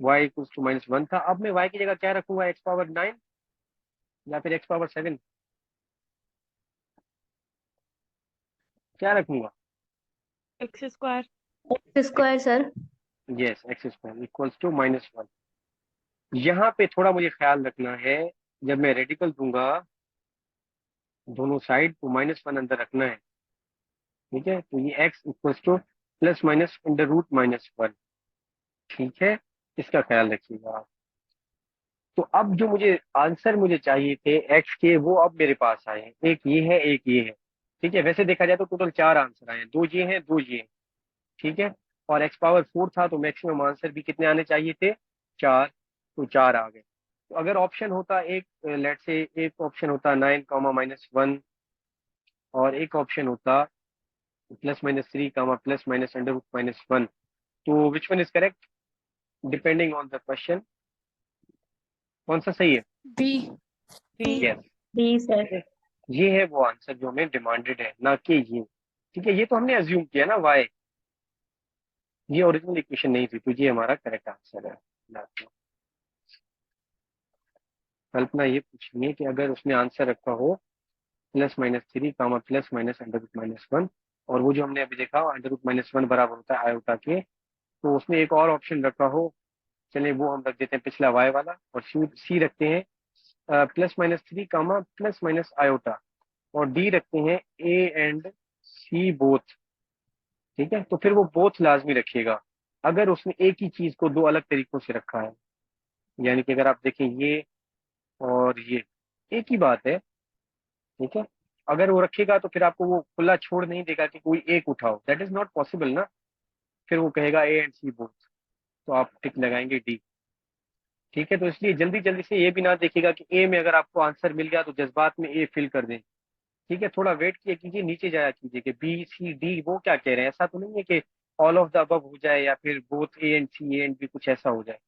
y=-1 था। अब मैं y की जगह क्या रखूंगा, x⁻9 या फिर x⁻7, क्या रखूंगा, x²। x² sir. Yes x² equals to -1। यहाँ पे थोड़ा मुझे ख्याल रखना है, जब मैं रेडिकल दूंगा दोनों साइड तो -1 अंदर रखना है। ठीक है, तो ये x इक्वल्स टू ±√-1। ठीक है, इसका ख्याल रखिएगा आप। तो अब जो मुझे आंसर मुझे चाहिए थे x के, वो अब मेरे पास आए हैं, एक ये है एक ये है। ठीक है, वैसे देखा जाए तो टोटल 4 आंसर आए हैं, दो ये हैं दो ये हैं। ठीक है, और x⁻4 था तो मैक्सिमम आंसर भी कितने आने चाहिए थे, 4, तो 4 आ गए। तो अगर ऑप्शन होता एक, लेट से एक ऑप्शन होता 9, -1, और एक ऑप्शन होता +-3 +-√-1। तो which one is correct depending on the question? कौन सा सही है? बी। Yes, B sir. ये है वो आंसर जो हमें डिमांडेड है, ना कि ये। ठीक है, ये तो हमने अज्यूम किया ना वाई, ये ओरिजिनल इक्वेशन नहीं थी, तो ये हमारा करेक्ट आंसर है। कल्पना ये पूछनी है कि अगर उसने आंसर रखा हो +-3 +-√-1, और वो जो हमने अभी देखा √-1 बराबर होता है आयोटा के, तो उसमें एक और ऑप्शन रखा हो, चलिए वो हम रख देते हैं पिछला वाई वाला, और सी रखते हैं +-3 प्लस आयोटा, और डी रखते हैं ए एंड सी बोथ। ठीक है, तो फिर वो बोथ लाजमी रखिएगा अगर उसने एक ही चीज को दो अलग तरीकों से रखा है। यानी कि अगर आप देखें ये और ये एक ही बात है, ठीक है, अगर वो रखेगा तो फिर आपको वो खुला छोड़ नहीं देगा कि कोई एक उठाओ, दैट इज नॉट पॉसिबल ना। फिर वो कहेगा ए एंड सी बोथ, तो आप टिक लगाएंगे डी। ठीक है, तो इसलिए जल्दी जल्दी से ये भी ना देखिएगा कि ए में अगर आपको आंसर मिल गया तो जज्बात में ए फिल कर दें। ठीक है, थोड़ा वेट किया कीजिए, नीचे जाया कीजिए कि बी सी डी वो क्या कह रहे हैं। ऐसा तो नहीं है कि ऑल ऑफ द अबव हो जाए या फिर both a and c a and b, कुछ ऐसा हो जाए।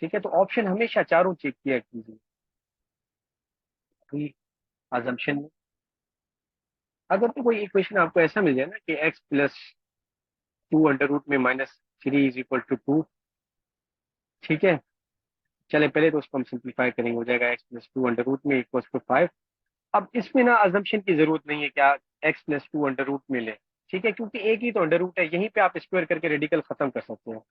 ठीक है, तो ऑप्शन हमेशा चारों चेक किया कीजिए अजम्पशन में। अगर तो कोई इक्वेशन आपको ऐसा मिल जाए ना कि x+2√में -3 = 2, ठीक है, चले पहले तो उसको हम सिंप्लीफाई करेंगे, हो जाएगा x+2√में = 5। अब इसमें ना अजम्पशन की जरूरत नहीं है कि आप x+2 में ले, ठीक है, क्योंकि एक ही तो अंडर रूट है, यहीं पे आप स्क्वायर करके रेडिकल खत्म कर सकते हैं।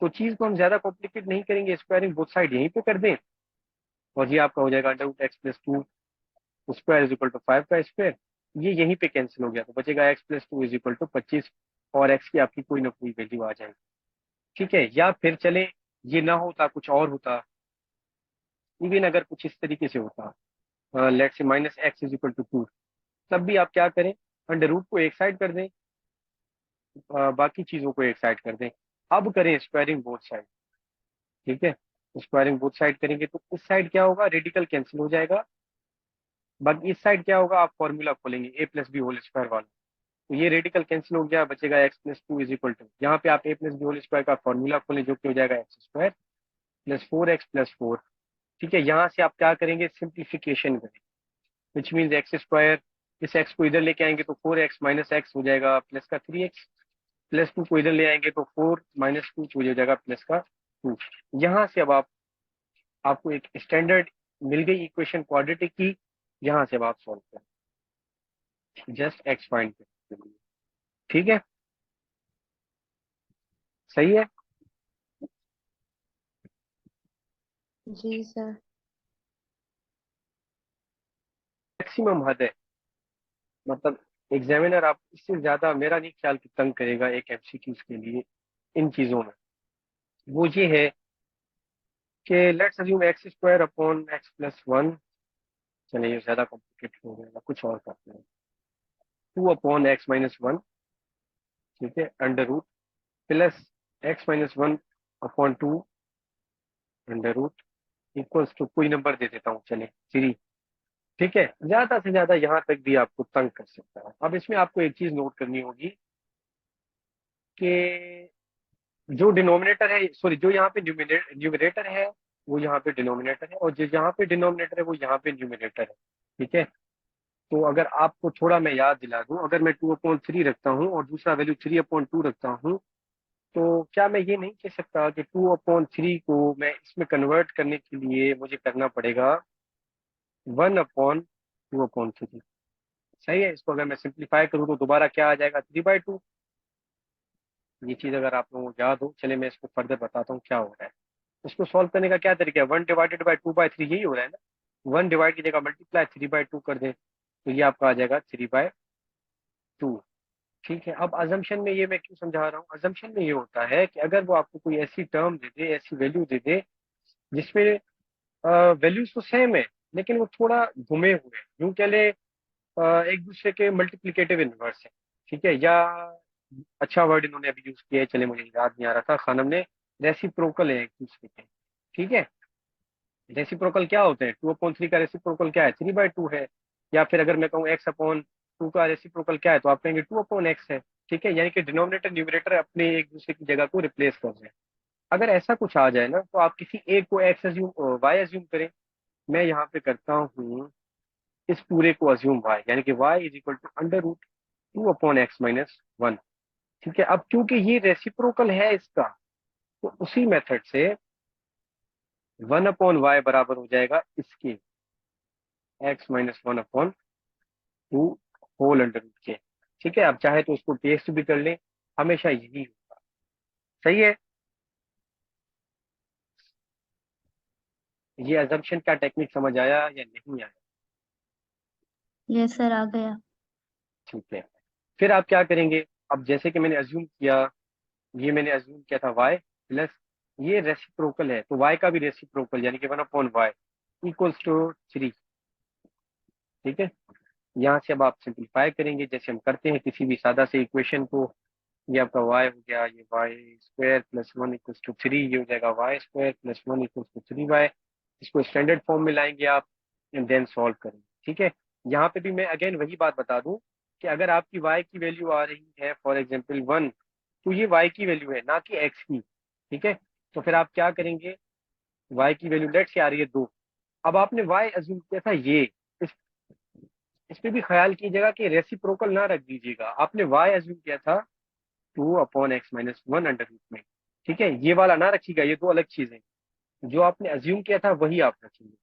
तो चीज को हम ज्यादा कॉम्प्लिकेट नहीं करेंगे, स्क्वायरिंग बोथ साइड यहीं पे कर दें, और ये आपका हो जाएगा √x+2² = 5 का स्क्वायर। ये यहीं पे कैंसिल हो गया, तो बचेगा x+2 = 25, और x की आपकी कोई ना कोई वैल्यू आ जाएगी। ठीक है, या फिर चले ये ना होता, कुछ और होता, इवन अगर कुछ इस तरीके से होता, लेट्स से -x = 2, तब भी आप क्या करें, अंडर रूट को एक साइड कर दें, बाकी चीजों को एक साइड कर दें। अब करें स्क्वायरिंग बोथ साइड। ठीक है, स्क्वायरिंग बोथ साइड करेंगे तो इस साइड क्या होगा, रेडिकल कैंसिल हो जाएगा, बाकी इस साइड क्या होगा, आप फॉर्मूला खोलेंगे a+b² वाला, तो ये रेडिकल कैंसिल हो गया, बचेगा x+2 = यहाँ पे आप a+b² का फॉर्मूला खोलें, जो कि हो जाएगा x² + 4x + 4। ठीक है, यहाँ से आप क्या करेंगे, सिंप्लीफिकेशन करें, विच मीन्स x², इस x को इधर लेके आएंगे तो 4x - x हो जाएगा प्लस का 3x, +2 को इधर ले आएंगे तो 4 - 2 हो जाएगा प्लस का 2। यहाँ से अब आपको एक स्टैंडर्ड मिल गई इक्वेशन क्वाड्रेटिक की, यहाँ से अब आप सॉल्व करें, जस्ट x फाइंड करें। ठीक है, सही है। जी सर। मैक्सिमम हद है, मतलब एग्जामिनर आप इससे ज्यादा मेरा नहीं ख्याल कि तंग करेगा एक एमसीक्यूज के लिए इन चीजों में। वो ये है कि लेट्स अज्यूम x² / x+1, चलिए ये ज्यादा कॉम्प्लिकेट हो जाएगा, कुछ और करते हैं, 2/x - 1, ठीक है, under root plus x - 1/2 under root equals to कोई नंबर दे देता हूँ, चले 3। ठीक है, ज्यादा से ज्यादा यहाँ तक भी आपको तंग कर सकता है। अब इसमें आपको एक चीज नोट करनी होगी कि जो डिनोमिनेटर है, सॉरी, जो यहाँ पे न्यूमिनेटर है वो यहाँ पे डिनोमिनेटर है, और जो यहाँ पे डिनोमिनेटर है वो यहाँ पे न्यूमिनेटर है। ठीक है, तो अगर आपको थोड़ा मैं याद दिला दूं, अगर मैं 2/3 रखता हूँ और दूसरा वैल्यू 3/2 रखता हूँ, तो क्या मैं ये नहीं कह सकता कि 2/3 को मैं इसमें कन्वर्ट करने के लिए मुझे करना पड़ेगा 1/2/3? सही है, इसको अगर मैं सिंप्लीफाई करूँ तो दोबारा क्या आ जाएगा, 3/2। ये चीज अगर आप लोगों को याद हो, चले मैं इसको फर्दर बताता हूँ क्या हो रहा है। इसको सॉल्व करने का क्या तरीका है, 1/2/3 यही हो रहा है ना, 1 डिवाइड की जगह मल्टीप्लाई 3/2 कर दें, तो ये आपका आ जाएगा 3/2। ठीक है, अब अजम्पशन में ये मैं क्यों समझा रहा हूँ, अजम्पशन में ये होता है कि अगर वो आपको कोई ऐसी टर्म दे दे, ऐसी वैल्यू दे दे जिसमें वैल्यूज तो सेम है लेकिन वो थोड़ा घुमे हुए हैं, यूं कह ले एक दूसरे के मल्टीप्लिकेटिव इनवर्स है। ठीक है, या अच्छा वर्ड इन्होंने अभी यूज किया है, चले मुझे याद नहीं आ रहा था, खानम ने, रेसिप्रोकल है एक दूसरे के। ठीक है, रेसिप्रोकल क्या होते हैं, 2/3 का रेसिप्रोकल क्या है, 3/2 है। या फिर अगर मैं कहूँ एक्स अपॉन टू का रेसिप्रोकल क्या है, तो आप कहेंगे टू अपॉन एक्स है। ठीक है, यानी कि डिनोमिनेटर न्यूमरेटर अपने एक दूसरे की जगह को रिप्लेस कर रहे हैं। अगर ऐसा कुछ आ जाए ना, तो आप किसी एक को एक्स अज्यूम वाई अज्यूम करें। मैं यहाँ पे करता हूँ इस पूरे को अज्यूम वाई, यानी कि y is equal to under root two upon x minus one. ठीक है, अब क्योंकि ये रेसिप्रोकल है इसका, तो उसी मेथड से वन अपॉन वाई बराबर हो जाएगा इसके x minus one upon two whole under root के। ठीक है, अब चाहे तो उसको टेस्ट भी कर लें, हमेशा यही होगा। सही है, ये अजम्पशन का टेक्निक समझ आया या नहीं आया? यस सर, आ गया। ठीक है, फिर आप क्या करेंगे? अब जैसे कि मैंने अज्यूम किया, ये मैंने अज्यूम किया था वाई प्लस, ये रेसिप्रोकल है तो वाई का भी रेसिप्रोकल यानी कि one upon y equals to three. ठीक है, यहाँ से अब आप सिंप्लीफाई करेंगे जैसे हम करते हैं किसी भी सादा से इक्वेशन को। ये आपका y हो गया, ये y square plus one equals to three, ये हो जाएगा y square plus one equals to three y. इसको स्टैंडर्ड फॉर्म में लाएंगे आप एंड देन सॉल्व करेंगे। ठीक है, यहाँ पे भी मैं अगेन वही बात बता दूं कि अगर आपकी y की वैल्यू आ रही है फॉर एग्जाम्पल वन, तो ये y की वैल्यू है ना कि x की। ठीक है, तो फिर आप क्या करेंगे? y की वैल्यू लेट से आ रही है दो, अब आपने y अज्यूम किया था ये, इस इस पे भी ख्याल कीजिएगा कि रेसिप्रोकल ना रख दीजिएगा। आपने y अज्यूम किया था two upon x minus one under root में। ठीक है, ये वाला ना रखिएगा, ये दो अलग चीजें। जो आपने अज्यूम किया था वही आप रखेंगे।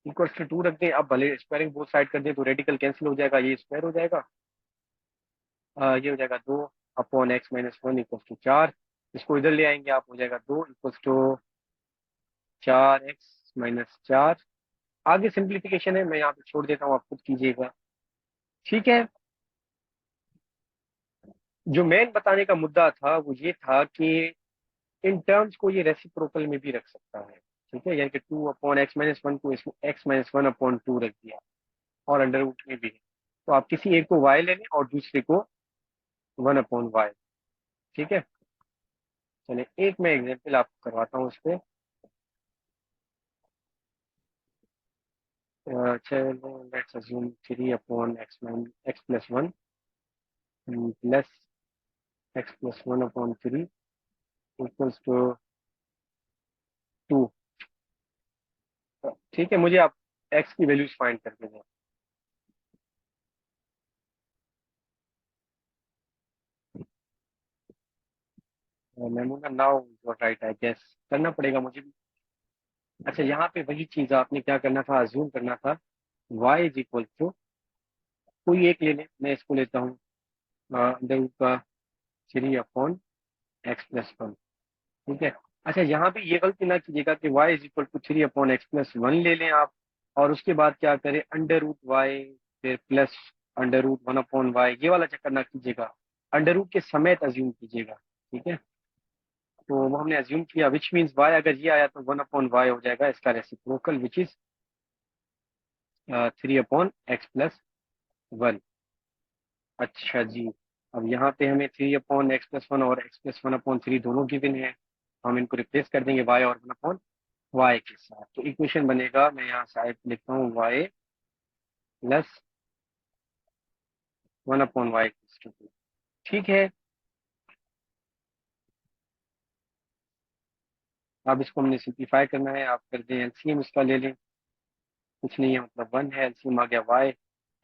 इक्वल टू टू रख दें, अब भले स्क्वायरिंग बोथ साइड कर दें तो रेडिकल कैंसिल हो जाएगा, ये स्क्वायर हो जाएगा। ये हो जाएगा दो upon x minus one equal to चार। इसको इधर ले आएंगे आप, हो जाएगा दो इक्वल टू चार एक्स माइनस चार। आगे सिंप्लीफिकेशन है, मैं यहाँ पे छोड़ देता हूँ, आप खुद कीजिएगा। ठीक है, जो मेन बताने का मुद्दा था वो ये था कि इन टर्म्स को ये रेसिप्रोकल में भी रख सकता है। ठीक है, यानी कि to upon x minus one को इसमें x minus one upon to रख दिया, और अंडर रूट में भी है। तो आप किसी एक को वाई ले लें और दूसरे को वन अपॉन वाई। ठीक है, चलिए एक मैं एग्जांपल आपको करवाता हूँ इस पे। चलो let's assume three upon x x plus one plus x plus one upon three equals to two. ठीक है, मुझे आप एक्स की वैल्यूज फाइंड करके दें। Maimuna now right I guess, करना पड़ेगा मुझे भी। अच्छा, यहाँ पे वही चीज आपने क्या करना था, अज्यूम करना था y इज इक्वल टू, कोई एक ले लें, मैं इसको लेता हूँ अंडर रूट का three upon x plus one. ठीक है, अच्छा यहाँ पे ये गलती ना कीजिएगा कि y is equal to three upon x plus one ले लें आप, और उसके बाद क्या करें अंडर रूट वाई फिर plus under root one upon y, ये वाला चक्कर ना कीजिएगा, अंडर रूट के समेत अज्यूम कीजिएगा। ठीक है, तो वो हमने अज्यूम किया विच मीन्स y अगर ये आया तो वन अपॉन वाई हो जाएगा इसका reciprocal which is three upon x plus one. अच्छा जी, अब यहाँ पे हमें three upon x plus one और x plus one upon three दोनों गिवन है, हम इनको रिप्लेस कर देंगे वाई और वन अपॉन वाई के साथ। तो इक्वेशन बनेगा, मैं यहाँ साइड लिखता हूँ y plus one upon y. ठीक है, अब इसको हमने सिंप्लीफाई करना है, आप कर दें एलसीएम इसका ले लें, कुछ नहीं है मतलब वन है, एलसीएम आ गया वाई,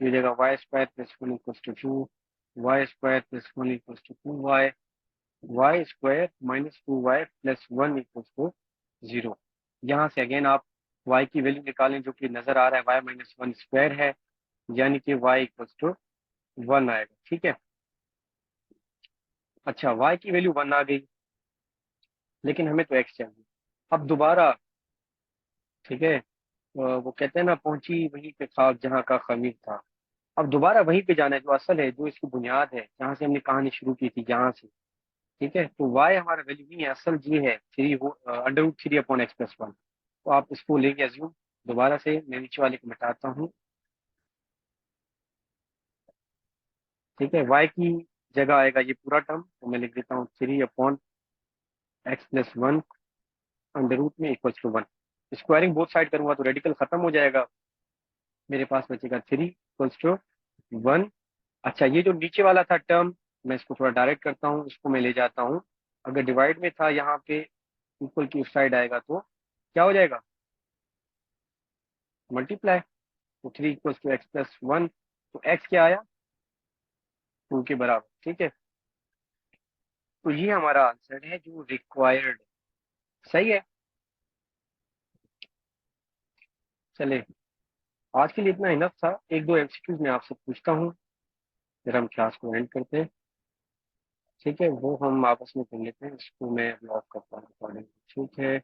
ये जगह y square plus one equals to two, y square plus one equals to two y, y square minus two y plus one equals to zero. यहाँ से अगेन आप y की वैल्यू निकालें जो कि नजर आ रहा है y माइनस वन स्क्वायर है, यानी कि y इक्वल्स टू वन आएगा। ठीक है, अच्छा y की वैल्यू वन आ गई, लेकिन हमें तो x चाहिए। अब दोबारा, ठीक है, वो कहते हैं ना पहुंची वहीं पे खाक जहाँ का खमीर था, अब दोबारा वहीं पे जाना है जो असल है, जो इसकी बुनियाद है, जहाँ से हमने कहानी शुरू की थी, जहाँ से। ठीक है, तो y हमारा वैल्यू नहीं है, असल ये है three under root three upon x plus one. तो आप इसको लेके अज्यूम, दोबारा से मैं नीचे वाले को मिटाता हूँ। ठीक है, y की जगह आएगा ये पूरा टर्म, तो मैं लिख देता हूँ three upon x plus one under root में equal to one. Squaring both side करूंगा तो रेडिकल खत्म हो जाएगा, मेरे पास बचेगा 3 इक्वल्स टू 1। अच्छा, ये जो नीचे वाला था टर्म, मैं इसको थोड़ा डायरेक्ट करता हूँ, इसको मैं ले जाता हूँ। अगर डिवाइड में था यहाँ पे इक्वल की उस साइड आएगा तो क्या हो जाएगा, मल्टीप्लाई। तो 3 इक्वल्स टू x+1, तो x क्या आया, 2 के बराबर। ठीक है, तो ये हमारा आंसर है जो रिक्वायर्ड। सही है। चले, आज के लिए इतना इनफ था। एक दो एमसीक्यूज मैं आपसे पूछता हूँ, फिर हम क्लास को एंड करते हैं। ठीक है, वो हम आपस में कर लेते हैं, इसको मैं ब्लॉक करता हूँ recording। ठीक है।